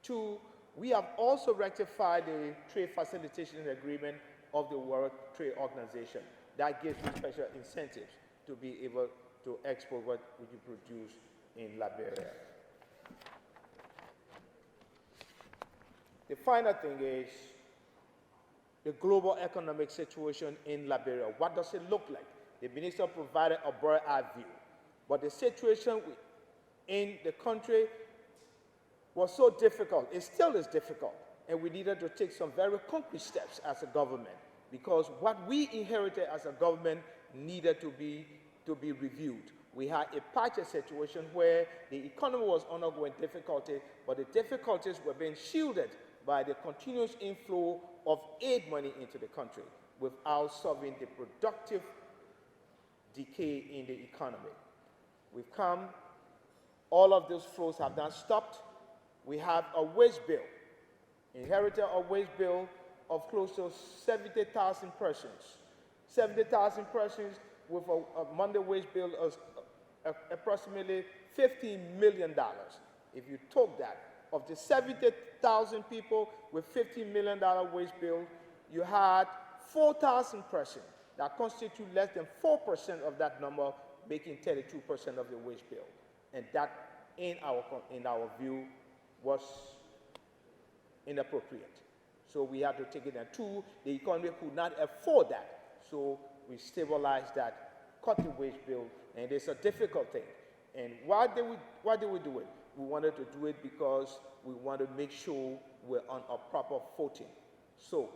2, we have also rectified the trade facilitation agreement of the World Trade Organization. That gives you special incentives to be able to export what you produce in Liberia. The final thing is the global economic situation in Liberia. What does it look like? The minister provided a bird's-eye view, but the situation in the country was so difficult. It still is difficult, and we needed to take some very concrete steps as a government, because what we inherited as a government needed to be reviewed. We had a patchy situation where the economy was undergoing difficulty, but the difficulties were being shielded by the continuous inflow of aid money into the country without solving the productive decay in the economy. We've come, all of those flows have now stopped. We have a wage bill, inherited a wage bill of close to 70,000 persons. 70,000 persons with a Monday wage bill of approximately $15 million. If you took that, of the 70,000 people with $15 million wage bill, you had 4,000 persons that constitute less than 4% of that number, making 32% of the wage bill. And that, in our view, was inappropriate. So we had to take it. And 2, the economy could not afford that. So we stabilized that, cut the wage bill, and it's a difficult thing. And why did we do it? We wanted to do it because we want to make sure we're on a proper footing. So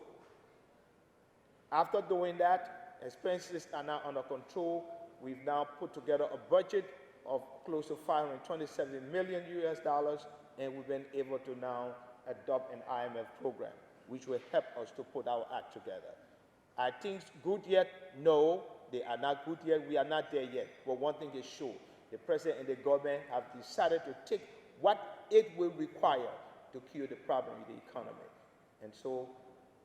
after doing that, expenses are now under control. We've now put together a budget of close to $527 million US, and we've been able to now adopt an IMF program, which will help us to put our act together. Are things good yet? No, they are not good yet. We are not there yet. But one thing is sure, the president and the government have decided to take what it will require to cure the problem with the economy. And so,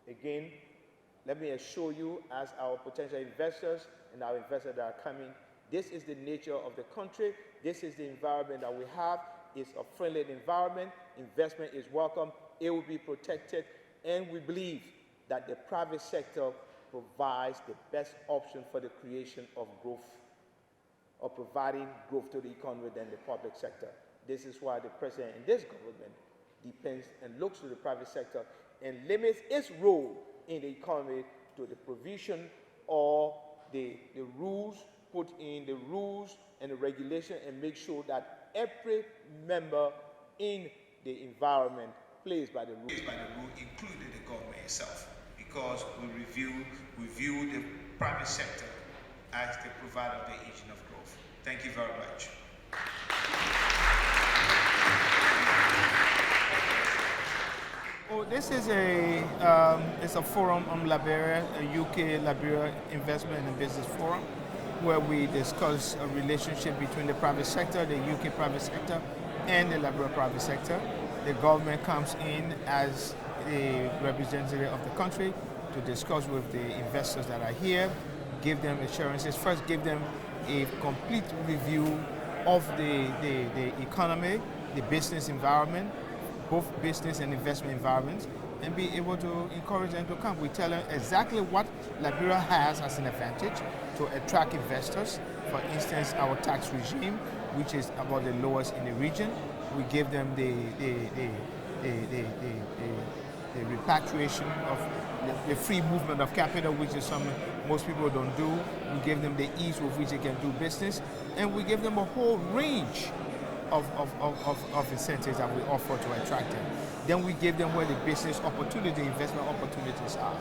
again, let me assure you, as our potential investors and our investors that are coming, this is the nature of the country. This is the environment that we have. It's a friendly environment. Investment is welcome. It will be protected. And we believe that the private sector provides the best option for the creation of growth, or providing growth to the economy than the public sector. This is why the president and this government depends and looks to the private sector and limits its role in the economy to the provision or the rules, put in the rules and the regulation, and make sure that every member in the environment plays by the rules, including the government itself, because we view the private sector as the provider of the engine of growth. Thank you very much. Oh, this is it's a forum on Liberia, a UK-Liberia Investment and Business Forum, where we discuss a relationship between the private sector, the UK private sector, and the Liberia private sector. The government comes in as a representative of the country to discuss with the investors that are here, give them assurances, first give them a complete review of the economy, the business environment, both business and investment environments, and be able to encourage them to come. We tell them exactly what Liberia has as an advantage to attract investors. For instance, our tax regime, which is about the lowest in the region. We give them the repatriation of the free movement of capital, which is something most people don't do. We give them the ease with which they can do business, and we give them a whole range of incentives that we offer to attract them. Then we give them where the business opportunity, investment opportunities are.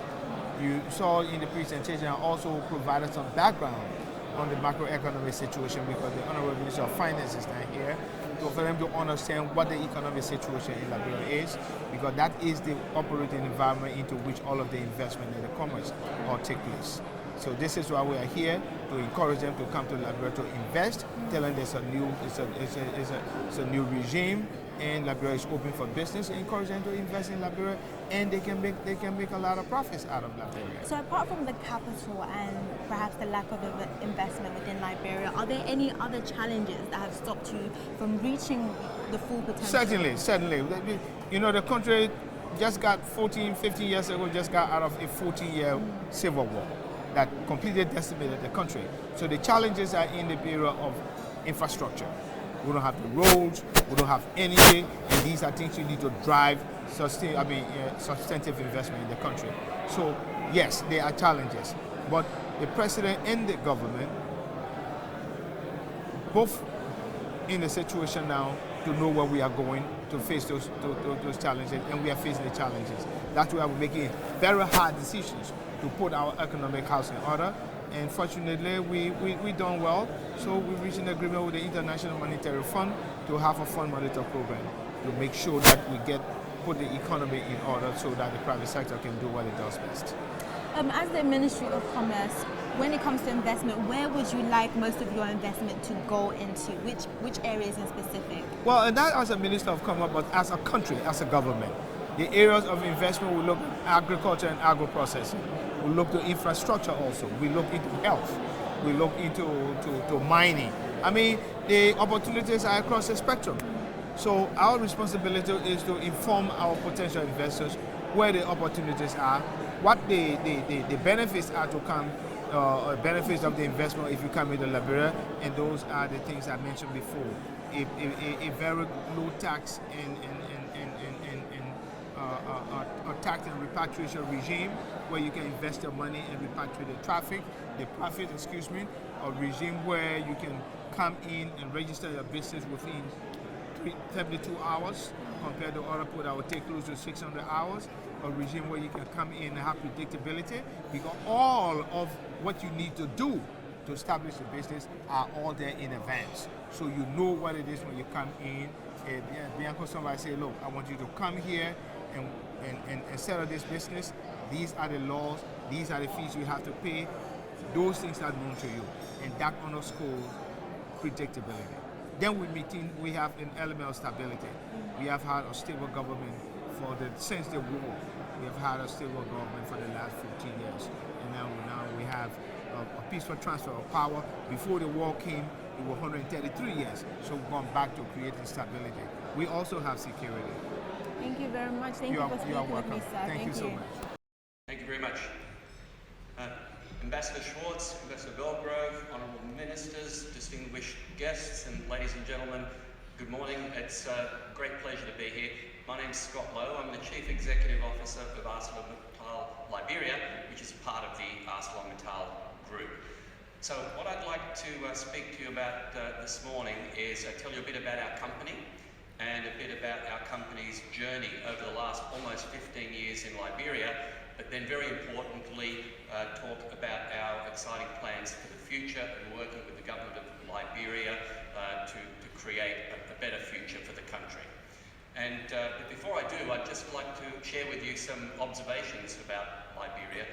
You saw in the presentation, I also provided some background on the macroeconomic situation because the Honorable Minister of Finance is not here, for them to understand what the economic situation in Liberia is, because that is the operating environment into which all of the investment and the commerce all take place. So this is why we are here, to encourage them to come to Liberia to invest, tell them there's a new regime, and Liberia is open for business, encourage them to invest in Liberia, and they can make a lot of profits out of Liberia. So apart from the capital and perhaps the lack of investment within Liberia, are there any other challenges that have stopped you from reaching the full potential? Certainly. You know, the country just got 14, 15 years ago, just got out of a 14-year civil war that completely decimated the country. So the challenges are in the area of infrastructure. We don't have the roads, we don't have energy, and these are things you need to drive substantive investment in the country. So yes, there are challenges, but the president and the government both in a situation now to know where we are going to face those challenges, and we are facing the challenges. That's why we're making very hard decisions to put our economic house in order. And fortunately, we done well. So we reached an agreement with the International Monetary Fund to have a fund monitor program to make sure that we put the economy in order so that the private sector can do what it does best. As the Ministry of Commerce, when it comes to investment, where would you like most of your investment to go into? Which areas in specific? Well, and that as a Minister of Commerce, but as a country, as a government, the areas of investment, we look at agriculture and agro-processing. We look to infrastructure also. We look into health. We look into mining. I mean, the opportunities are across the spectrum. So our responsibility is to inform our potential investors where the opportunities are, what the benefits are to come, benefits of the investment if you come into Liberia, and those are the things I mentioned before. A very low tax and tax and repatriation regime where you can invest your money and repatriate the profit, a regime where you can come in and register your business within 72 hours compared to other people that would take close to 600 hours, a regime where you can come in and have predictability, because all of what you need to do to establish a business are all there in advance. So you know what it is when you come in. Bianco, somebody say, look, I want you to come here and set up this business. These are the laws, these are the fees you have to pay. Those things are known to you, and that underscores predictability. Then we have an element of stability. We have had a stable government since the war. We have had a stable government for the last 15 years, and now we have a peaceful transfer of power. Before the war came, it was 133 years, so we've gone back to creating stability. We also have security. Thank you very much. Thank you for speaking with me, sir. Thank you so much. Thank you very much. Ambassador Schwarz, Ambassador Belgrove, Honourable Ministers, distinguished guests, and ladies and gentlemen, good morning. It's a great pleasure to be here. My name's Scott Lowe. I'm the Chief Executive Officer of ArcelorMittal Liberia, which is part of the ArcelorMittal Group. So what I'd like to speak to you about this morning is tell you a bit about our company and a bit about our company's journey over the last almost 15 years in Liberia, but then very importantly talk about our exciting plans for the future and working with the government of Liberia to create a better future for the country. And but before I do, I'd just like to share with you some observations about Liberia.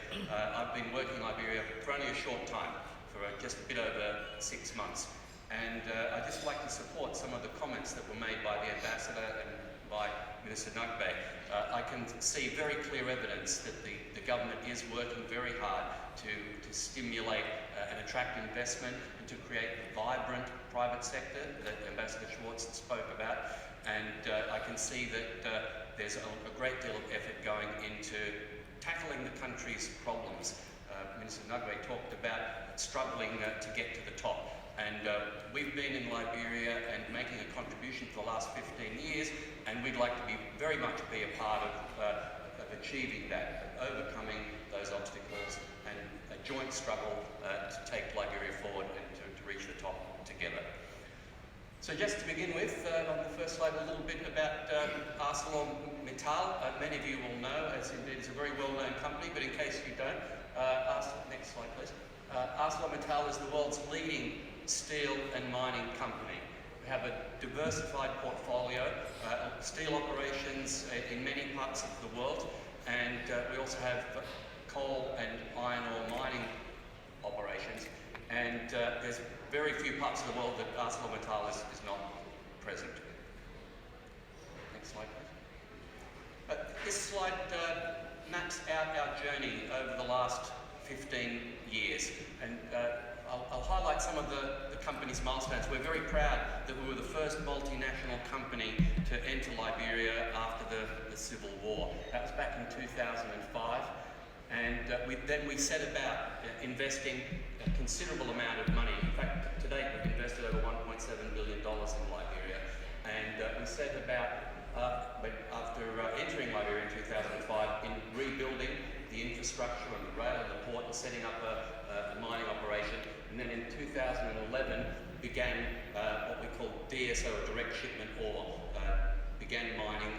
I've been working in Liberia for only a short time, for just a bit over 6 months. And I'd just like to support some of the comments that were made by the Ambassador and by Minister Nagbe. I can see very clear evidence that the government is working very hard to stimulate and attract investment and to create a vibrant private sector that Ambassador Schwarz spoke about. And I can see that there's a great deal of effort going into tackling the country's problems. Minister Nagbe talked about struggling to get to the top. And we've been in Liberia and making a contribution for the last 15 years, and we'd like to very much be a part of achieving that, of overcoming those obstacles and a joint struggle to take Liberia forward and to reach the top together. So just to begin with, on the first slide, a little bit about ArcelorMittal. Many of you will know, as indeed it's a very well-known company, but in case you don't, next slide please. ArcelorMittal is the world's leading steel and mining company. We have a diversified portfolio, steel operations in many parts of the world, and we also have coal and iron ore mining operations. And there's very few parts of the world that ArcelorMittal is not present. Next slide, please. This slide maps out our journey over the last 15 years. And I'll highlight some of the company's milestones. We're very proud that we were the first multinational company to enter Liberia after the Civil War. That was back in 2005. And then we set about investing a considerable amount of money. In fact, to date we've invested over $1.7 billion in Liberia. And we set about, after entering Liberia in 2005, in rebuilding the infrastructure and the rail and the port and setting up a mining operation. And then in 2011 began what we call DSO, or direct shipment ore. Began mining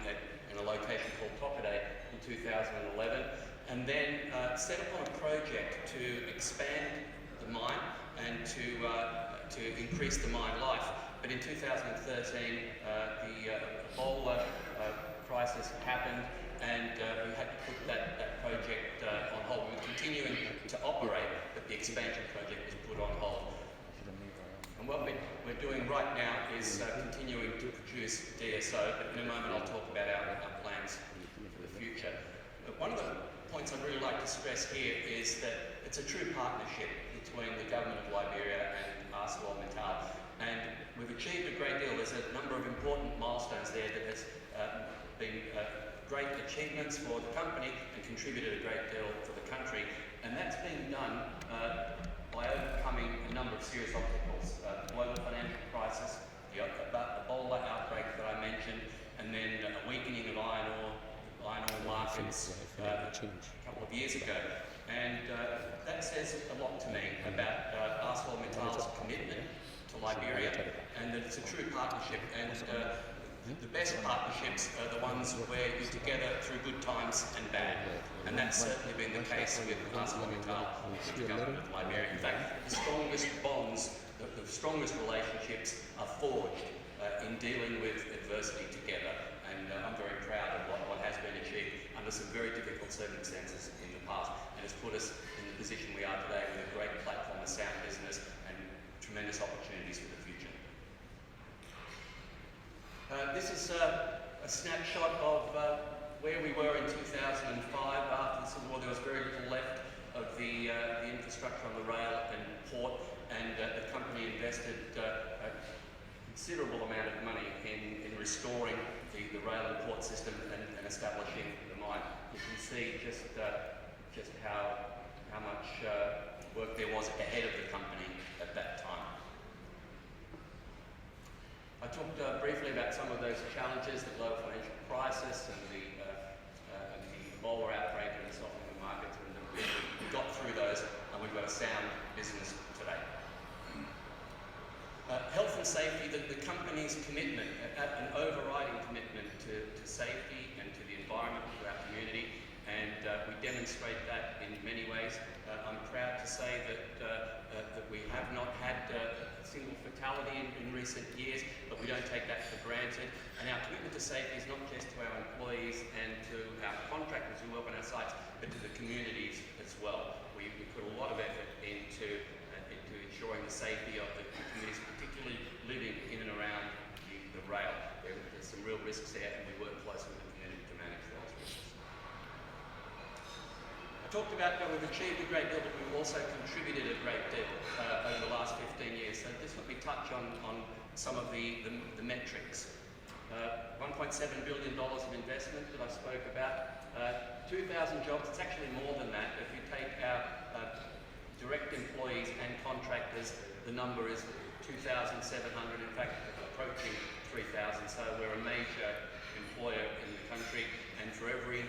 in a location called Tokade in 2011. And then set upon a project to expand the mine and to increase the mine life. But in 2013, the Ebola crisis happened, and we had to put that project on hold. We were continuing to operate, but the expansion project was put on hold. And what we're doing right now is continuing to produce DSO, but in a moment I'll talk about our plans for the future. But one of the points I'd really like to stress here is that it's a true partnership between the government of Liberia and ArcelorMittal. And we've achieved a great deal. There's a number of important milestones there that has been great achievements for the company and contributed a great deal for the country. And that's been done by overcoming a number of serious obstacles. The global financial crisis, the Ebola outbreak that I mentioned, and then a weakening of iron ore markets a couple of years ago. And that says a lot to me about ArcelorMittal's commitment to Liberia, and that it's a true partnership. And the best partnerships are the ones where you're together through good times and bad. And that's certainly been the case with ArcelorMittal and the government of Liberia. In fact, the strongest bonds, the strongest relationships are forged in dealing with adversity together. And I'm very proud of what has been achieved under some very difficult circumstances in the past, and has put us in the position we are today with a great platform of sound business and tremendous opportunities for the future. This is a snapshot of where we were in 2005. After the Civil War, there was very little left of the infrastructure on the rail and port, and the company invested a considerable amount of money in restoring the rail and port system and establishing the mine. You can see just how much work there was ahead of the company at that time. I talked briefly about some of those challenges, the global financial crisis and the Ebola outbreak and the softening of markets, and we got through those, and we've got a sound business today. Health and safety, the company's commitment, an overriding commitment to safety and to the environment, to our community, and we demonstrate that in many ways. I'm proud to say that we have not had a single fatality in recent years, but we don't take that for granted. And our commitment to safety is not just to our employees and to our contractors who work on our sites, but to the communities as well. We put a lot of effort into ensuring the safety of the communities, particularly living in and around the rail. There's some real risks there, and we work closely with the community to manage those risks. I talked about that we've achieved a great deal, but we've also contributed a great deal over the last 15 years. So this let me touch on some of the metrics. $1.7 billion of investment that I spoke about, 2,000 jobs. It's actually more than that. If you take our direct employees and contractors, the number is 2,700, in fact approaching 3,000, so we're a major employer in the country, and for every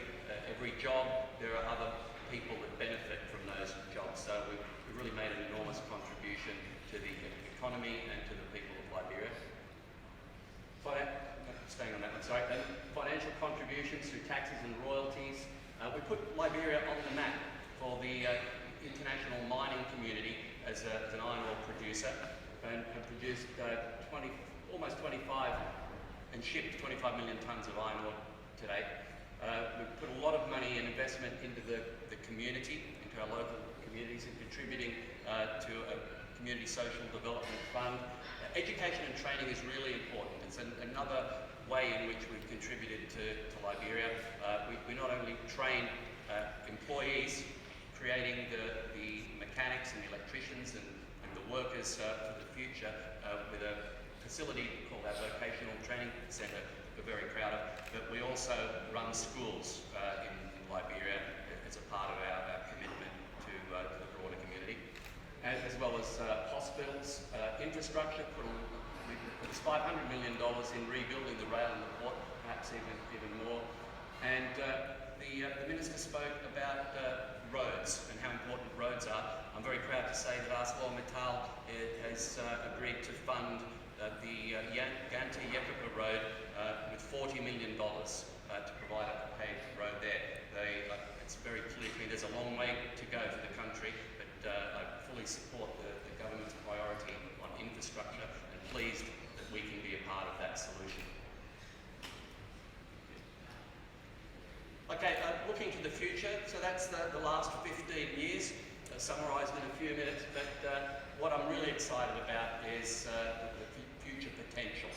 job there are other people that benefit from those jobs, so we've really made an enormous contribution to the economy and to the people of Liberia. Staying on that one, sorry. Then financial contributions through taxes and royalties. We put Liberia on the map for the international mining community as an iron ore producer, and produced almost 25 and shipped 25 million tonnes of iron ore today. We've put a lot of money and investment into the community, into our local communities, and contributing to a community social development fund. Education and training is really important. It's another way in which we've contributed to Liberia. We not only train employees, creating the mechanics and the electricians and the workers for the future with a facility called our Vocational Training Centre we're very proud of, but we also run schools in Liberia as a part of our commitment to the broader community, as well as hospitals, infrastructure. We put $500 million in rebuilding the rail and the port, perhaps even more. And the Minister spoke about roads and how important roads are. I'm very proud to say that ArcelorMittal has agreed to fund the Gante-Yepipa road with $40 million to provide a paved road there. It's very clear to me there's a long way to go for the country, but I fully support the government's priority on infrastructure and pleased that we can be a part of that solution. Okay, looking to the future, so that's the last 15 years, summarised in a few minutes, but what I'm really excited about is the future potential.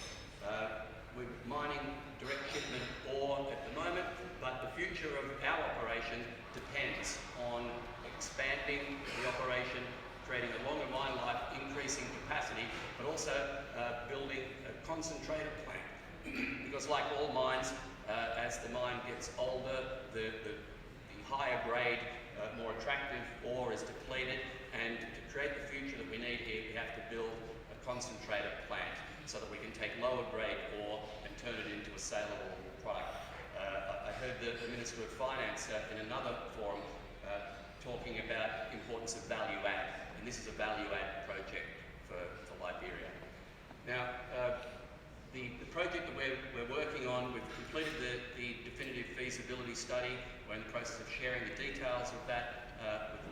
We're mining direct shipment ore at the moment, but the future of our operation depends on expanding the operation, creating a longer mine life, increasing capacity, but also building a concentrator plant. Because like all mines, as the mine gets older, the higher grade, more attractive ore is depleted, and to create the future that we need here, we have to build a concentrator plant so that we can take lower grade ore and turn it into a saleable product. I heard the Minister of Finance in another forum talking about the importance of value add, and this is a value add project for Liberia. Now, the project that we're working on, we've completed the definitive feasibility study. We're in the process of sharing the details of that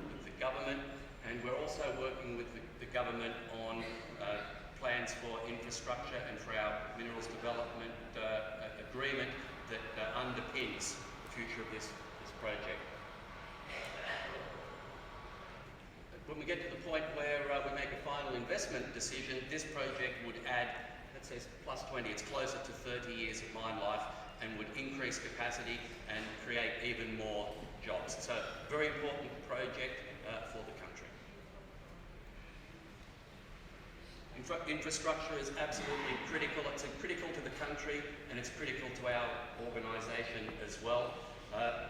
with the government, and we're also working with the government on plans for infrastructure and for our minerals development agreement that underpins the future of this project. When we get to the point where we make a final investment decision, this project would add, let's say plus 20, it's closer to 30 years of mine life, and would increase capacity and create even more jobs. So, very important project for the country. Infrastructure is absolutely critical. It's critical to the country, and it's critical to our organisation as well.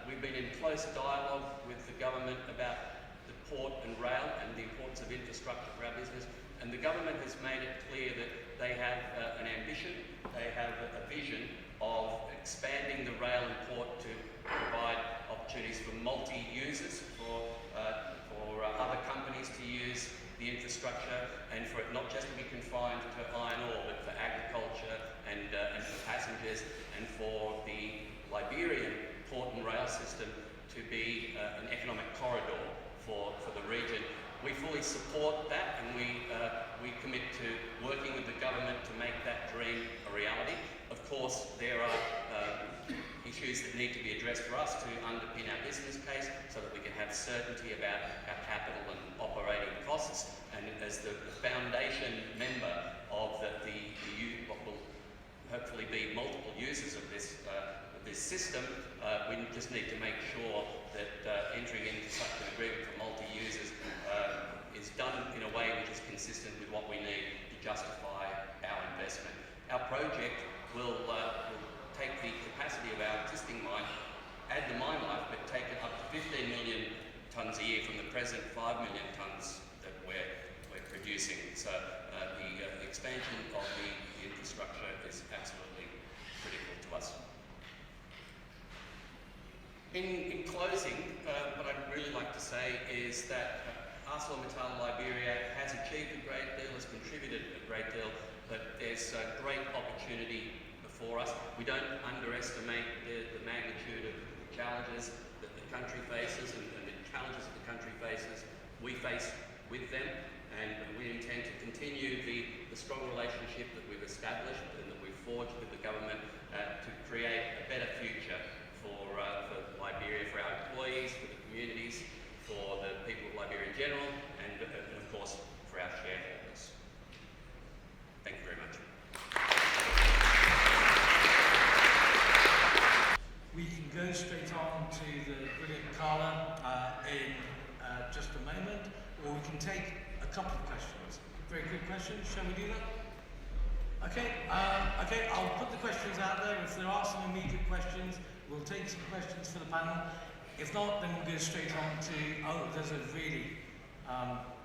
We've been in close dialogue with the government about the port and rail and the importance of infrastructure for our business, and the government has made it clear that they have an ambition, they have a vision of expanding the rail and port to provide opportunities for multi-users, for other companies to use the infrastructure, and for it not just to be confined to iron ore, but for agriculture and for passengers, and for the Liberian port and rail system to be an economic corridor for the region. We fully support that, and we commit to working with the government to make that dream a reality. Of course, there are issues that need to be addressed for us to underpin our business case so that we can have certainty about our capital and operating costs. And as the foundation member of what will hopefully be multiple users of this system, we just need to make sure that entering into such an agreement for multi-users is done in a way which is consistent with what we need to justify our investment. Our project will take the capacity of our existing mine, add the mine life, but take it up to 15 million tonnes a year from the present 5 million tonnes that we're producing. So the expansion of the infrastructure is absolutely critical to us. In closing, what I'd really like to say is that ArcelorMittal Liberia has achieved a great deal, has contributed a great deal, but there's a great opportunity before us. We don't underestimate the magnitude of the challenges that the country faces and the challenges that the country faces, we face with them, and we intend to continue the strong relationship that we've established and that we've forged with the government to create a better future for Liberia, for our employees, for the communities, for the people of Liberia in general, and of course for our shareholders. Thank you very much. We can go straight on to the brilliant Carla in just a moment, or we can take a couple of questions. Very quick questions, shall we do that? Okay, I'll put the questions out there. If there are some immediate questions, we'll take some questions for the panel. If not, then we'll go straight on to, there's a really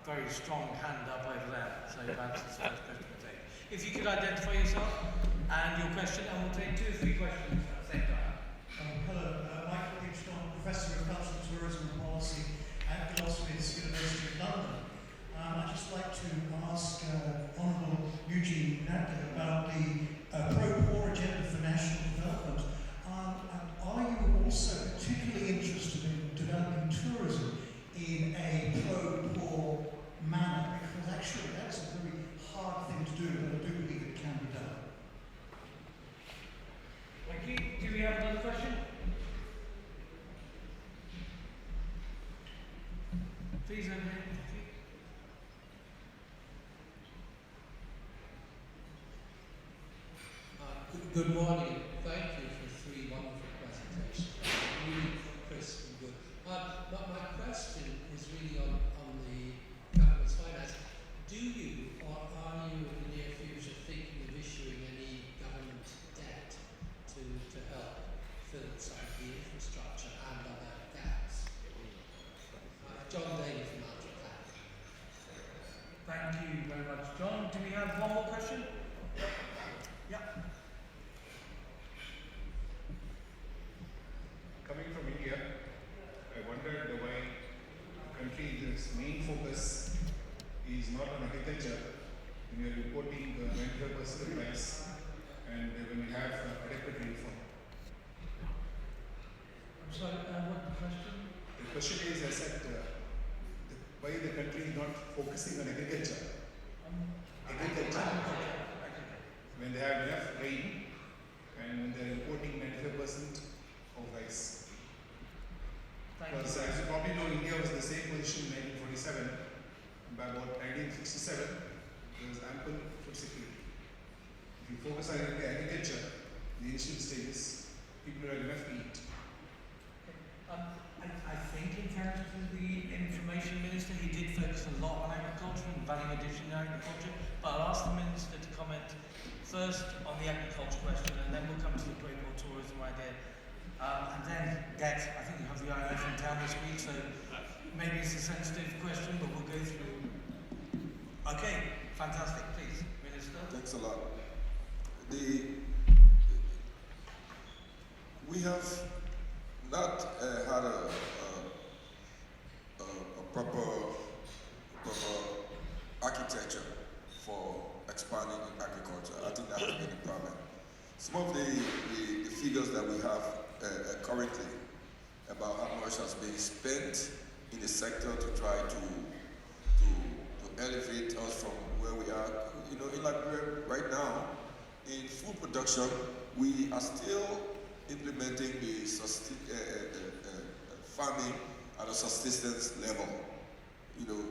very strong hand up over there. So that's the first question we'll take. If you could identify yourself and your question, and we'll take 2 or 3 questions at the same time. Hello, Michael Gibson, Professor of Cultural Tourism and Policy at Glasgow University of London. I'd just like to ask Honourable Eugene Nagbe about the pro-poor agenda for national development. Are you also particularly interested in developing tourism in a pro-poor manner? Because actually that's a very hard thing to do, but I do believe it can be done. Thank you. Do we have another question? Please, over here. Good morning. Thank you for 3 wonderful presentations. Really crisp and good. But my question is really on the government's finance. Do you or are you in the near future thinking of issuing any government debt to help fill some of the infrastructure and other gaps? John Daly from Algebra. Thank you very much, John. Do we have one more question? Yeah. Coming from India, I wondered the why the country's main focus is not on agriculture when you're reporting 95% rice and when you have adequate rainfall. I'm sorry, what the question? The question is, I said, why the country is not focusing on agriculture. When they have enough rain and when they're importing 95% of rice. Because as you probably know, India was in the same position in 1947. By about 1967, there was ample food security. If you focus on agriculture, the initial stages, people have enough to eat. I think in fairness to the Information Minister, he did focus a lot on agriculture and value addition in agriculture, but I'll ask the Minister to comment first on the agriculture question, and then we'll come to the pro-poor tourism idea. And then debt. I think you have the IMF in town this week, so maybe it's a sensitive question, but we'll go through. Okay, fantastic. Please, Minister. Thanks a lot. We have not had a proper architecture for expanding in agriculture. I think that has been a problem. Some of the figures that we have currently about how much has been spent in the sector to try to elevate us from where we are. You know, in Liberia right now, in food production, we are still implementing the farming at a subsistence level. You know,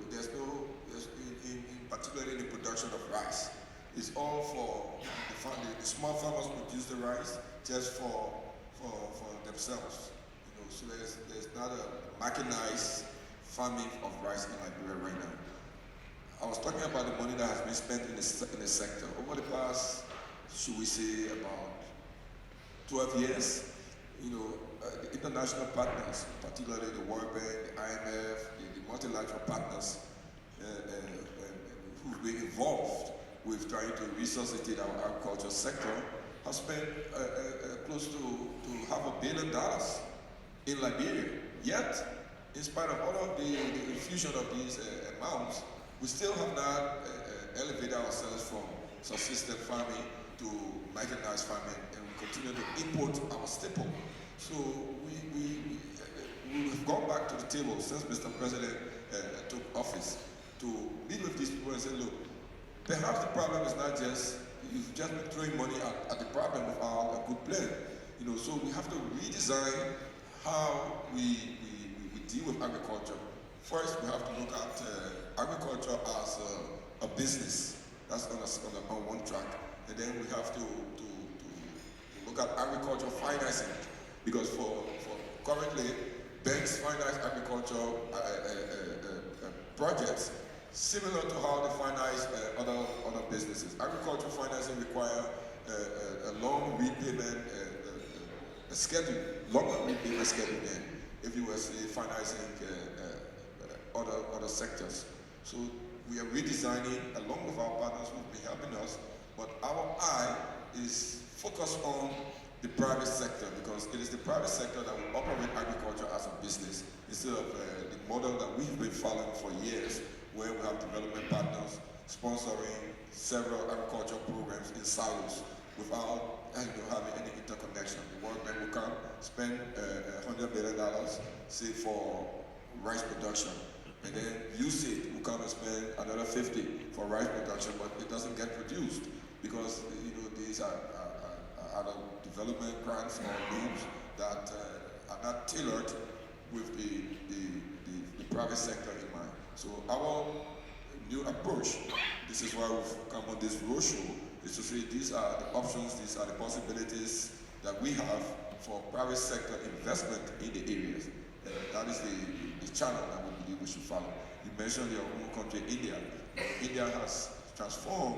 particularly in the production of rice. It's all for the small farmers produce the rice just for themselves. You know, so there's not a mechanized farming of rice in Liberia right now. I was talking about the money that has been spent in the sector over the past, should we say, about 12 years. You know, the international partners, particularly the World Bank, the IMF, the multilateral partners who've been involved with trying to resuscitate our agriculture sector, have spent close to $500 million in Liberia. Yet, in spite of all of the infusion of these amounts, we still have not elevated ourselves from subsistence farming to mechanized farming, and we continue to import our staple. So we gone back to the table since Mr. President took office to meet with these people and say, look, perhaps the problem is not just, you've just been throwing money at the problem without a good plan. So we have to redesign how we deal with agriculture. First, we have to look at agriculture as a business. That's on one track. And then we have to look at agriculture financing, because for currently, banks finance agriculture projects similar to how they finance other businesses. Agriculture financing require a long repayment schedule, longer repayment schedule than if you were say financing other sectors. So we are redesigning along with our partners who will be helping us, but our eye is focused on the private sector, because it is the private sector that will operate agriculture as a business instead of the model that we've been following for years, where we have development partners sponsoring several agricultural programs in silos without having any interconnection. The World Bank will come, spend $100 billion, say for rice production, and then USAID will come and spend another 50 for rice production, but it doesn't get produced because these are other development grants or loans that are not tailored with the private sector in mind. So our new approach, this is why we've come on this roadshow, is to say these are the options, these are the possibilities that we have for private sector investment in the areas. And that is the channel that we believe we should follow. You mentioned your own country, India. India has transformed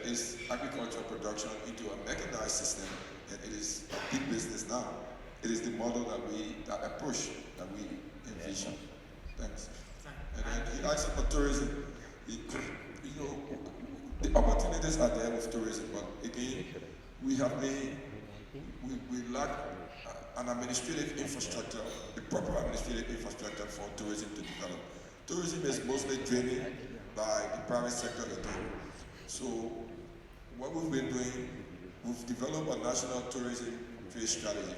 its agricultural production into a mechanized system, and it is a big business now. It is the model that approach that we envision. Thanks. And then he asked about tourism. The opportunities are there with tourism, but again, we lack an administrative infrastructure, the proper administrative infrastructure for tourism to develop. Tourism is mostly driven by the private sector again. So what we've been doing, we've developed a national tourism trade strategy,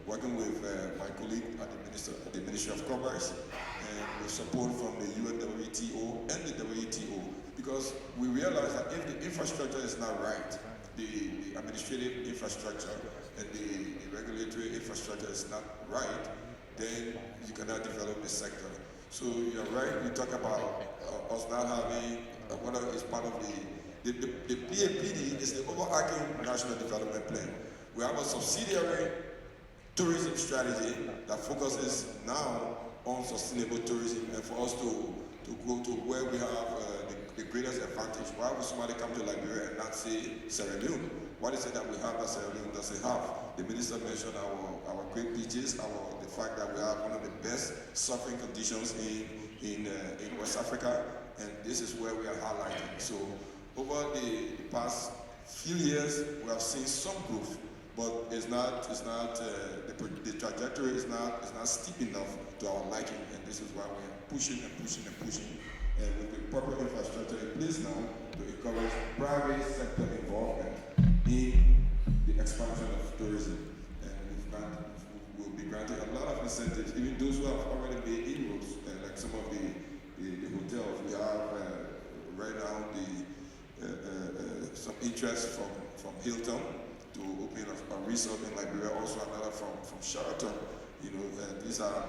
working with my colleague at the Ministry of Commerce, and with support from the UNWTO and the WTO, because we realize that if the infrastructure is not right, the administrative infrastructure and the regulatory infrastructure is not right, then you cannot develop the sector. So you're right, we talk about us not having, whether it's part of the PAPD is the overarching national development plan. We have a subsidiary tourism strategy that focuses now on sustainable tourism, and for us to go to where we have the greatest advantage. Why would somebody come to Liberia and not say Sierra Leone? What is it that we have that Sierra Leone doesn't have? The minister mentioned our great beaches, the fact that we have one of the best surfing conditions in West Africa, and this is where we are highlighting. So over the past few years, we have seen some growth, but the trajectory is not steep enough to our liking, and this is why we are pushing and pushing and pushing, and with the proper infrastructure in place now to encourage private sector involvement in the expansion of tourism. And we'll be granting a lot of incentives, even those who have already made inroads, like some of the hotels. We have right now some interest from Hilton to open a resort in Liberia, also another from Sheraton. These are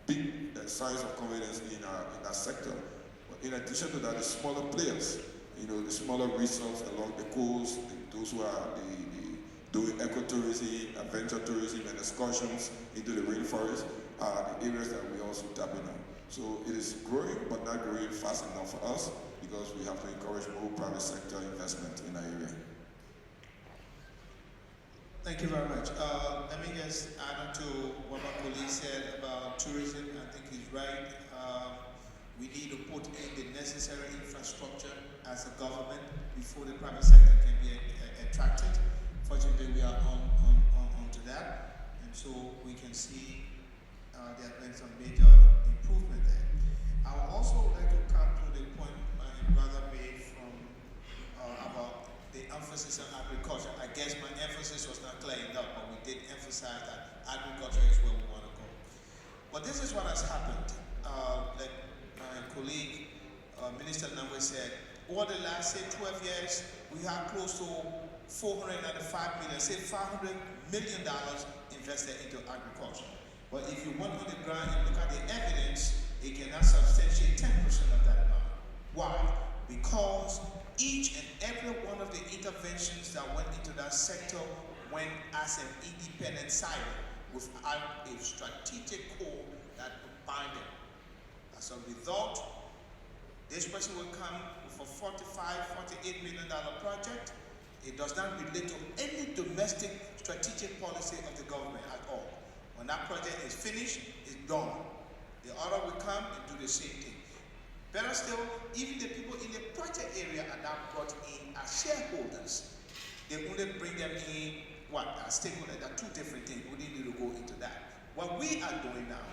big signs of confidence in our sector. But in addition to that, the smaller players, the smaller resorts along the coast, those who are doing ecotourism, adventure tourism, and excursions into the rainforest are the areas that we also tap in on. So it is growing, but not growing fast enough for us, because we have to encourage more private sector investment in our area. Thank you very much. Let me just add on to what my colleague said about tourism. I think he's right. We need to put in the necessary infrastructure as a government before the private sector can be attracted. Fortunately, we are onto that, and so we can see there have been some major improvement there. I would also like to come to the point my brother made about the emphasis on agriculture. I guess my emphasis was not clear enough, but we did emphasize that agriculture is where we want to go. But this is what has happened. Like my colleague, Minister Nagbe said, over the last, say, 12 years, we have close to 495 million, say $500 million invested into agriculture. But if you went on the ground and look at the evidence, it cannot substantiate 10% of that amount. Why? Because each and every one of the interventions that went into that sector went as an independent silo without a strategic core that would bind them. As a result, this person will come with a $48 million project. It does not relate to any domestic strategic policy of the government at all. When that project is finished, it's done. The other will come and do the same thing. Better still, even the people in the project area are now brought in as shareholders. They only bring them in, as stakeholders. There are two different things. We need to go into that. What we are doing now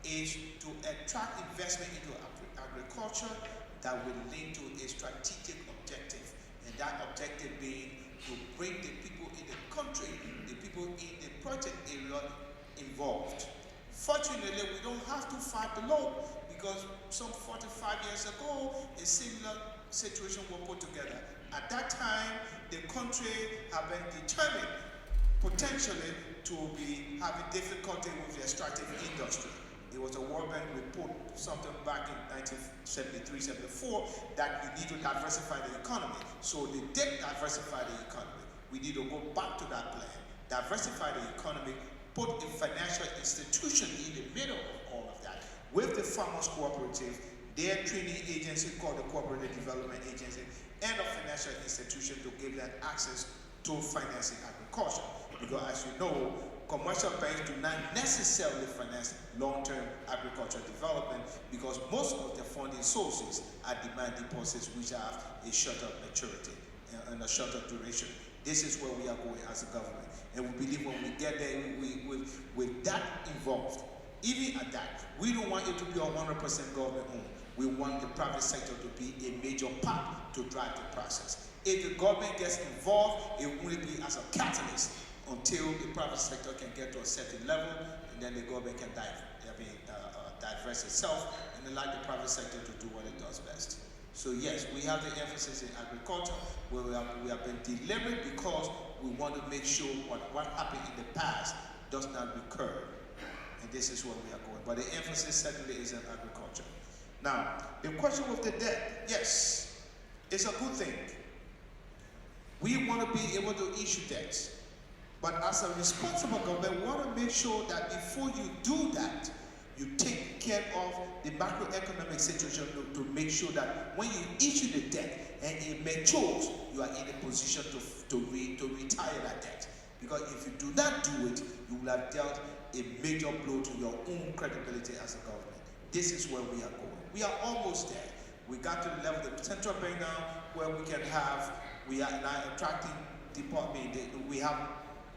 is to attract investment into agriculture that will link to a strategic objective. And that objective being to bring the people in the country, the people in the project area involved. Fortunately, we don't have to fight below, because some 45 years ago, a similar situation was put together. At that time, the country had been determined, potentially, to be having difficulty with the extractive industry. There was a World Bank report, something back in 1973-74, that you need to diversify the economy. So they did diversify the economy. We need to go back to that plan, diversify the economy, put a financial institution in the middle of all of that, with the Farmers Cooperative, their training agency called the Cooperative Development Agency, and a financial institution to give them access to financing agriculture. Because as you know, commercial banks do not necessarily finance long-term agricultural development, because most of the funding sources are demand deposits, which have a shorter maturity and a shorter duration. This is where we are going as a government. And we believe when we get there, with that involved, even at that, we don't want it to be 100% government owned. We want the private sector to be a major part to drive the process. If the government gets involved, it will only be as a catalyst until the private sector can get to a certain level, and then the government can diverse itself and allow the private sector to do what it does best. So yes, we have the emphasis in agriculture, where we have been deliberate because we want to make sure what happened in the past does not recur. And this is where we are going. But the emphasis certainly is in agriculture. Now, the question with the debt, yes, it's a good thing. We want to be able to issue debts. But as a responsible government, we want to make sure that before you do that, you take care of the macroeconomic situation to make sure that when you issue the debt and it matures, you are in a position to retire that debt. Because if you do not do it, you will have dealt a major blow to your own credibility as a government. This is where we are going. We are almost there. We got to the level of the central bank now, where we are now attracting department. We have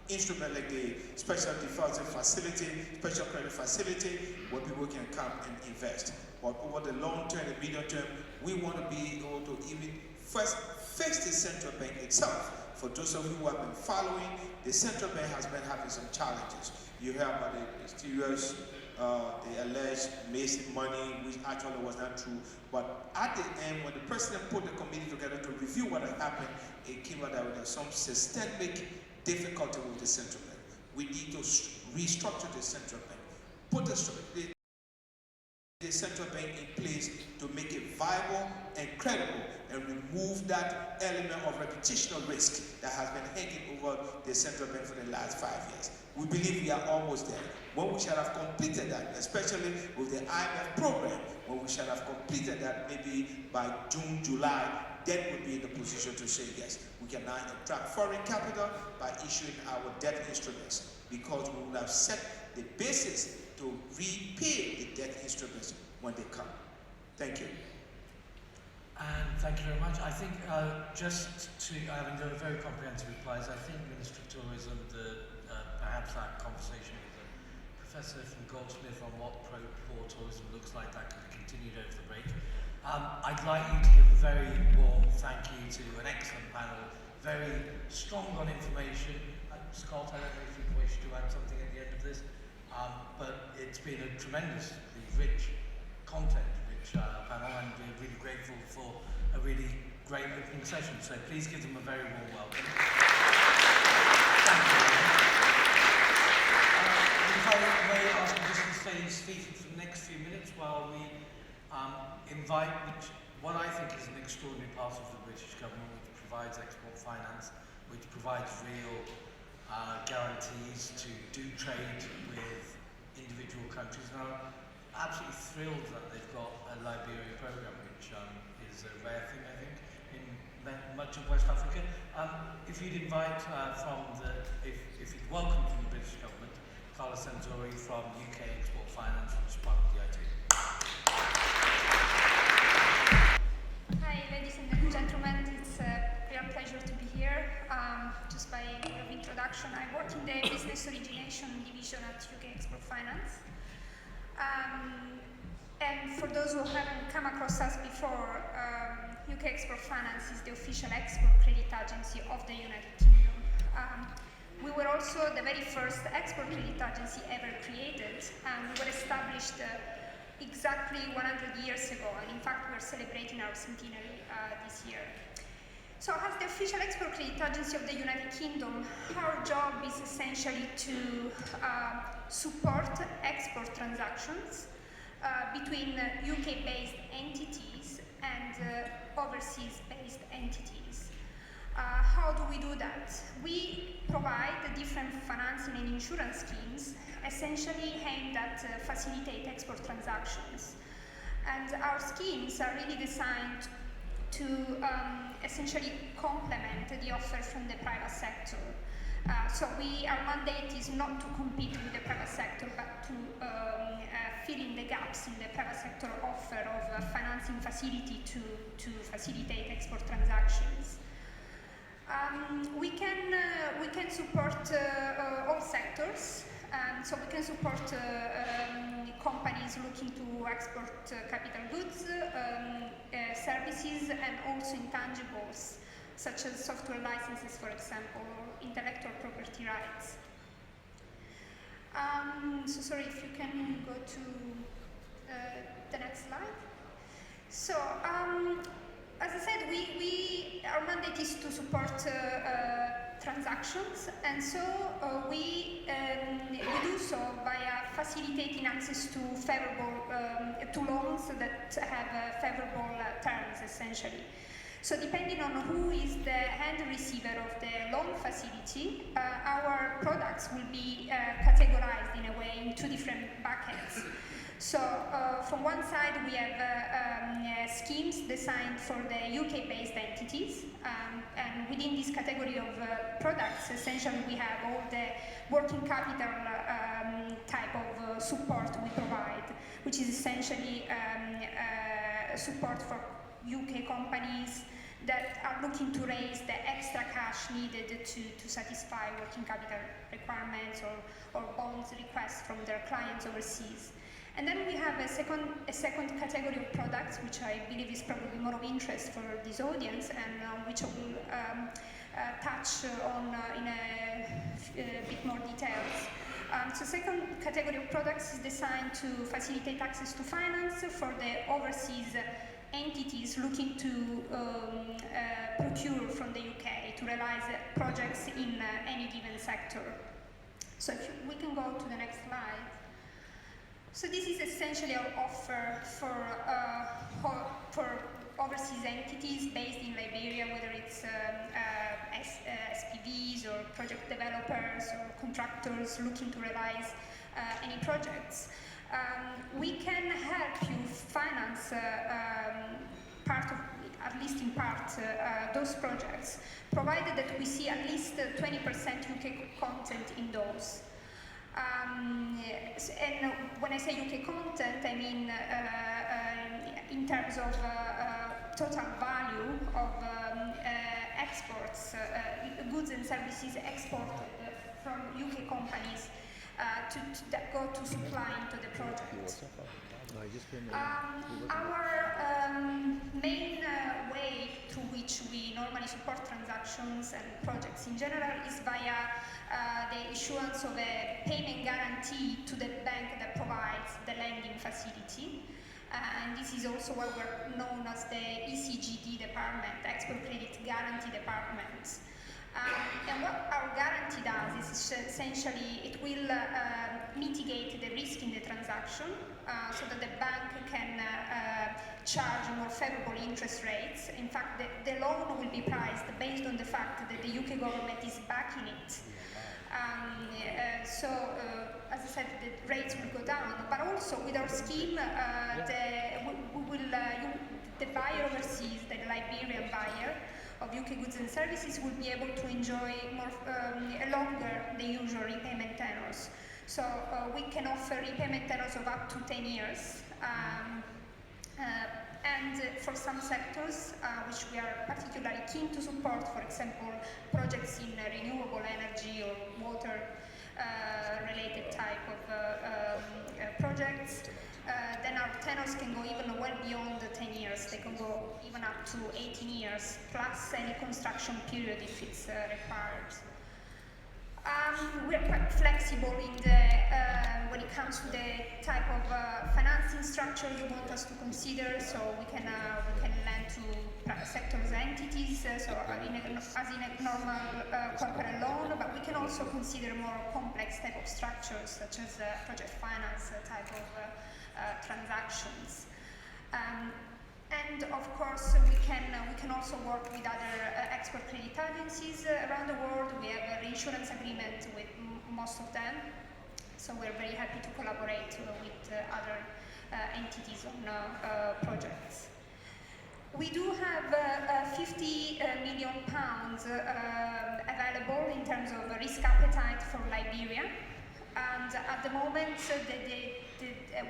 instruments like the special deposit facility, special credit facility, where people can come and invest. But over the long term and medium term, we want to be able to even first fix the central bank itself. For those of you who have been following, the central bank has been having some challenges. You hear about the mysterious, the alleged missing money, which actually was not true. But at the end, when the president put the committee together to review what had happened, it came out that there was some systemic difficulty with the central bank. We need to restructure the central bank, put the central bank in place to make it viable and credible, and remove that element of reputational risk that has been hanging over the central bank for the last 5 years. We believe we are almost there. When we shall have completed that, especially with the IMF program, when we shall have completed that maybe by June, July, then we'll be in the position to say yes. We can now attract foreign capital by issuing our debt instruments, because we will have set the basis to repay the debt instruments when they come. Thank you. And thank you very much. I think just to, having done a very comprehensive replies, I think Minister of Tourism, perhaps that conversation with the Professor from Goldsmith on what pro-poor tourism looks like, that could have continued over the break. I'd like you to give a very warm thank you to an excellent panel, very strong on information. Scott, I don't know if you wish to add something at the end of this. but it's been a tremendously rich, content-rich panel, and we're really grateful for a really great opening session. So please give them a very warm welcome. Thank you. If I may ask you just to stay seated for the next few minutes while we invite what I think is an extraordinary part of the British government, which provides export finance, which provides real guarantees to do trade with individual countries. And I'm absolutely thrilled that they've got a Liberia program, which is a rare thing, I think, in much of West Africa. If you'd invite if you'd welcome from the British government, Carla Senzori from UK Export Finance, which is part of the IT. Hi, ladies and gentlemen. It's a real pleasure to be here. Just by way of introduction, I work in the business origination division at UK Export Finance. And for those who haven't come across us before, UK Export Finance is the official export credit agency of the United Kingdom. We were also the very first export credit agency ever created. We were established exactly 100 years ago, and in fact we're celebrating our centenary this year. So as the official export credit agency of the United Kingdom, our job is essentially to support export transactions between UK-based entities and overseas-based entities. How do we do that? We provide different financing and insurance schemes essentially aimed at facilitate export transactions. And our schemes are really designed to essentially complement the offer from the private sector. So our mandate is not to compete with the private sector, but to fill in the gaps in the private sector offer of financing facility to facilitate export transactions. We can support all sectors. So we can support companies looking to export capital goods, services, and also intangibles, such as software licenses, for example, or intellectual property rights. So sorry, if you can go to the next slide. So, as I said, our mandate is to support transactions, and so we do so by facilitating access to to loans that have favorable terms, essentially. So depending on who is the end receiver of the loan facility, our products will be categorized in a way in two different buckets. So from one side we have schemes designed for the UK-based entities, and within this category of products, essentially we have all the working capital type of support we provide, which is essentially support for UK companies that are looking to raise the extra cash needed to satisfy working capital requirements or bonds requests from their clients overseas. And then we have a second category of products, which I believe is probably more of interest for this audience, and which I will touch on in a bit more details. So second category of products is designed to facilitate access to finance for the overseas entities looking to procure from the UK to realize projects in any given sector. So if we can go to the next slide. So this is essentially our offer for overseas entities based in Liberia, whether it's SPVs or project developers or contractors looking to realize any projects. We can help you finance at least in part, those projects, provided that we see at least 20% UK content in those. And when I say UK content, I mean in terms of total value of exports, goods and services exported from UK companies that go to supply into the project. Our main way through which we normally support transactions and projects in general is via the issuance of a payment guarantee to the bank that provides the lending facility. And this is also what we're known as the ECGD department, Export Credit Guarantee Department. And what our guarantee does is essentially it will mitigate the risk in the transaction so that the bank can charge more favorable interest rates. In fact, the loan will be priced based on the fact that the UK government is backing it. As I said, the rates will go down, but also with our scheme, the buyer overseas, the Liberian buyer of UK goods and services, will be able to enjoy longer than usual repayment tenors. So we can offer repayment tenors of up to 10 years. And for some sectors, which we are particularly keen to support, for example, projects in renewable energy or water-related type of projects, then our tenors can go even well beyond the 10 years. They can go even up to 18 years, plus any construction period if it's required. We're quite flexible in when it comes to the type of financing structure you want us to consider. So we can lend to private sector entities, as in a normal corporate loan, but we can also consider more complex type of structures, such as project finance type of transactions. And of course, we can also work with other export credit agencies around the world. We have a reinsurance agreement with most of them, so we're very happy to collaborate with other entities on projects. We do have £50 million available in terms of risk appetite for Liberia, and at the moment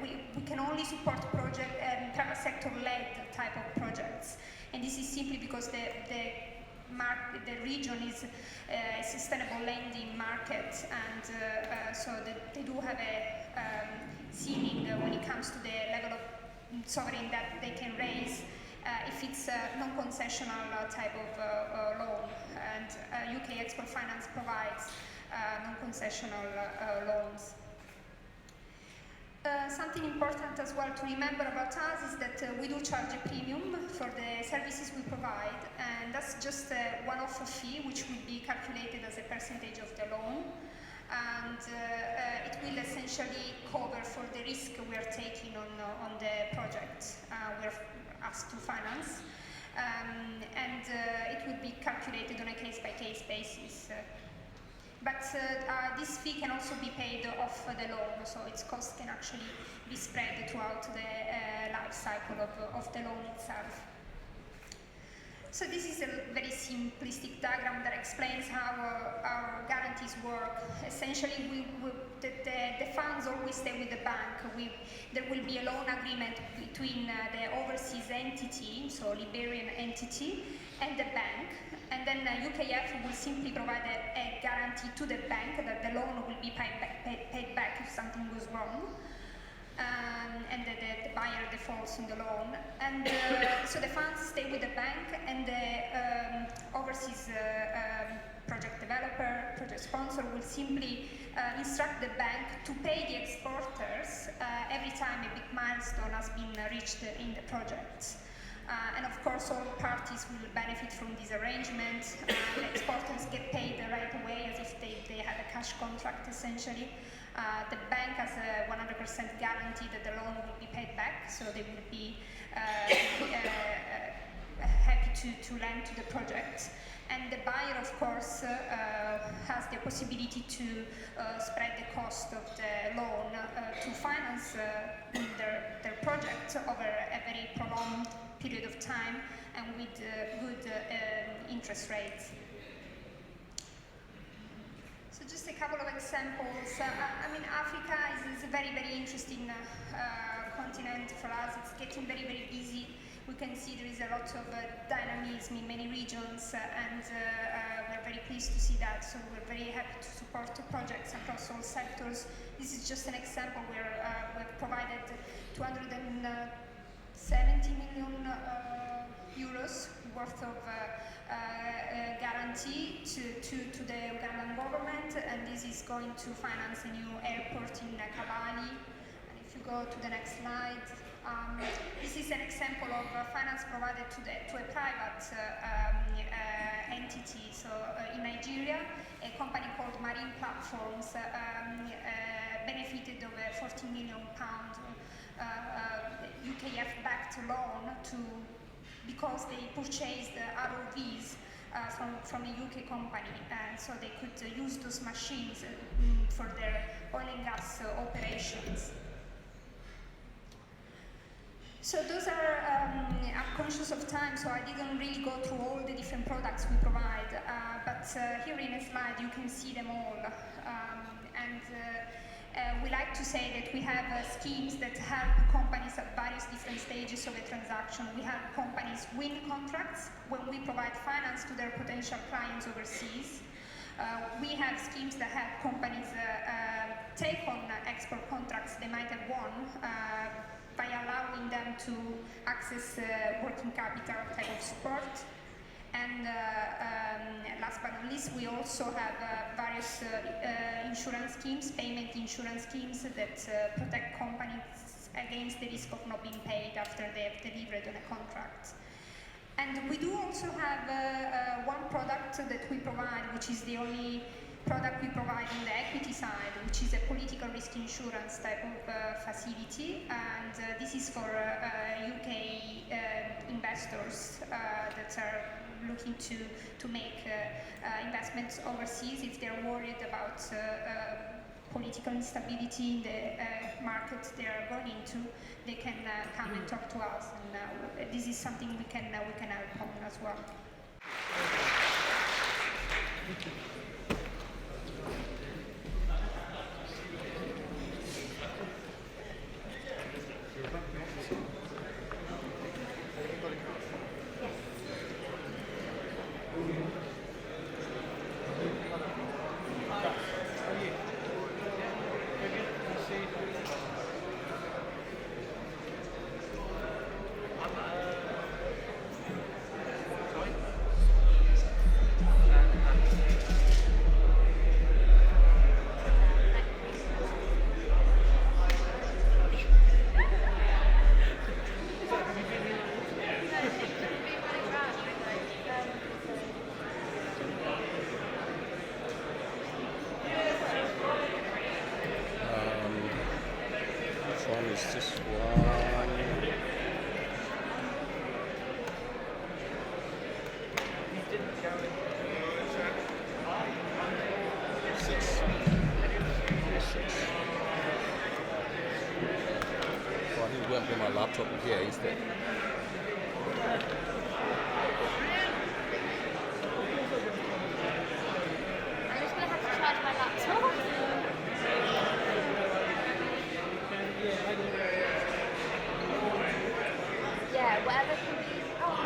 we can only support project private sector-led type of projects, and this is simply because the region is a sustainable lending market, and so they do have a ceiling when it comes to the level of sovereign that they can raise if it's a non-concessional type of loan, and UK Export Finance provides non-concessional loans. Something important as well to remember about us is that we do charge a premium for the services we provide, and that's just a one-off fee which will be calculated as a percentage of the loan, and it will essentially cover for the risk we are taking on the project we're asked to finance, and it will be calculated on a case-by-case basis. But this fee can also be paid off the loan, so its cost can actually be spread throughout the life cycle of the loan itself. So this is a very simplistic diagram that explains how our guarantees work. Essentially, the funds always stay with the bank. There will be a loan agreement between the overseas entity, so Liberian entity, and the bank. And then UKF will simply provide a guarantee to the bank that the loan will be paid back if something goes wrong, and the buyer defaults on the loan. And so the funds stay with the bank, and the overseas project developer, project sponsor will simply instruct the bank to pay the exporters every time a big milestone has been reached in the project. And of course, all parties will benefit from this arrangement. The exporters get paid right away as if they had a cash contract, essentially. The bank has a 100% guarantee that the loan will be paid back, so they will be happy to lend to the project. And the buyer, of course, has the possibility to spread the cost of the loan to finance their project over a very prolonged period of time and with good interest rates. So just a couple of examples. I mean, Africa is a very, very interesting continent for us. It's getting very, very busy. We can see there is a lot of dynamism in many regions, and we're very pleased to see that. So we're very happy to support the projects across all sectors. This is just an example where we've provided 270 million euros worth of guarantee to the Ugandan government, and this is going to finance a new airport in Kabale. And if you go to the next slide, this is an example of finance provided to a private entity. So in Nigeria, a company called Marine Platforms benefited of a £40 million UKF-backed loan because they purchased ROVs from a UK company, and so they could use those machines for their oil and gas operations. So those are, I'm conscious of time, so I didn't really go through all the different products we provide, but here in a slide you can see them all. We like to say that we have schemes that help companies at various different stages of a transaction. We help companies win contracts when we provide finance to their potential clients overseas. We have schemes that help companies take on export contracts they might have won by allowing them to access working capital type of support. And last but not least, we also have various insurance schemes, payment insurance schemes that protect companies against the risk of not being paid after they have delivered on a contract. And we do also have one product that we provide, which is the only product we provide on the equity side, which is a political risk insurance type of facility. And this is for UK investors that are looking to make investments overseas. If they're worried about political instability in the market they are going into, they can come and talk to us, and this is something we can help on as well. Laptop here instead. I'm just going to have to charge my laptop. Yeah, whatever can be. Oh.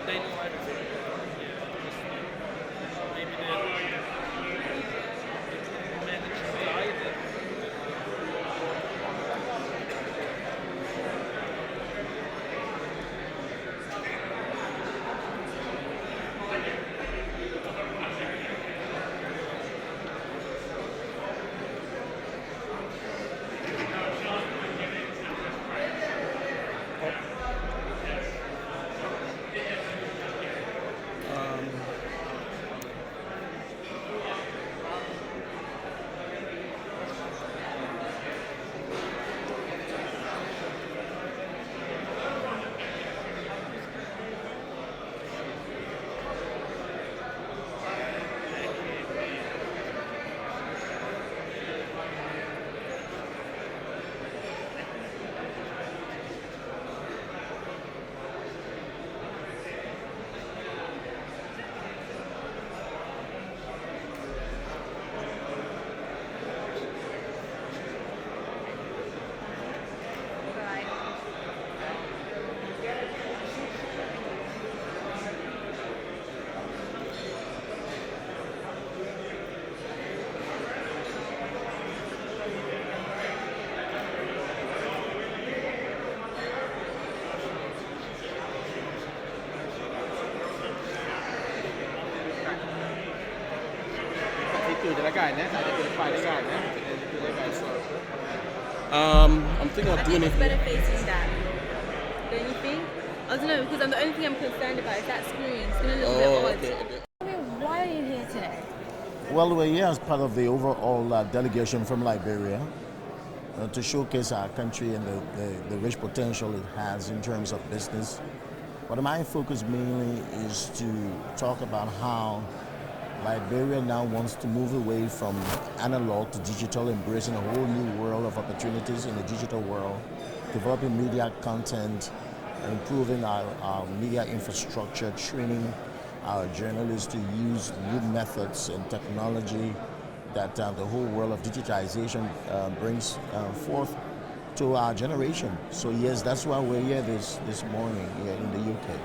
They know everything. Maybe the manager died. I'm thinking of I doing think it. it's better facing that. Don't you think? I don't know, because the only thing I'm concerned about is that screen. It's going to look a bit odd. Okay. I mean, why are you here today? Well, we're here as part of the overall delegation from Liberia to showcase our country and the rich potential it has in terms of business. But my focus mainly is to talk about how Liberia now wants to move away from analog to digital, embracing a whole new world of opportunities in the digital world, developing media content, improving our media infrastructure, training our journalists to use new methods and technology that the whole world of digitization brings forth to our generation. So yes, that's why we're here this morning here in the UK.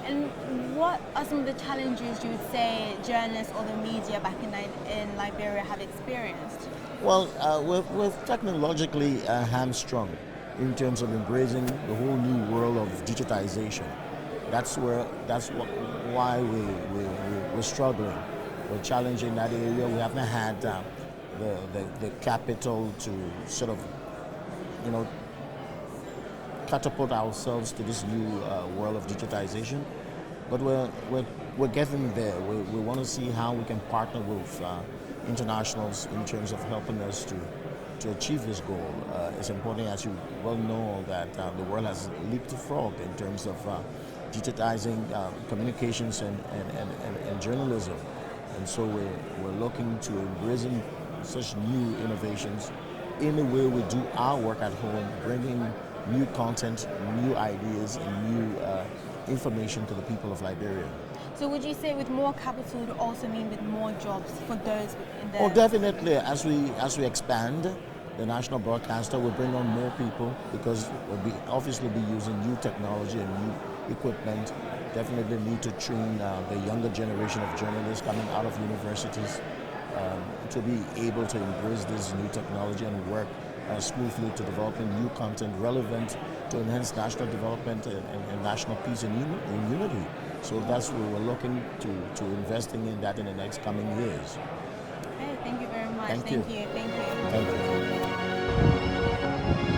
And what are some of the challenges you would say journalists or the media back in Liberia have experienced? Well, we're technologically hamstrung in terms of embracing the whole new world of digitization. That's why we're struggling. We're challenging that area. We haven't had the capital to sort of, catapult ourselves to this new world of digitization. But we're getting there. We want to see how we can partner with internationals in terms of helping us to achieve this goal. It's important, as you well know, that the world has leaped frog in terms of digitizing communications and journalism. And so we're looking to embracing such new innovations in the way we do our work at home, bringing new content, new ideas, and new information to the people of Liberia. So would you say with more capital would also mean with more jobs for those in the... Oh, definitely. As we expand, the national broadcaster will bring on more people because we'll obviously be using new technology and new equipment. Definitely need to train the younger generation of journalists coming out of universities to be able to embrace this new technology and work smoothly to developing new content relevant to enhance national development and national peace and unity. So that's what we're looking to investing in that in the next coming years. Okay, thank you very much. Thank you. Thank you. Thank you.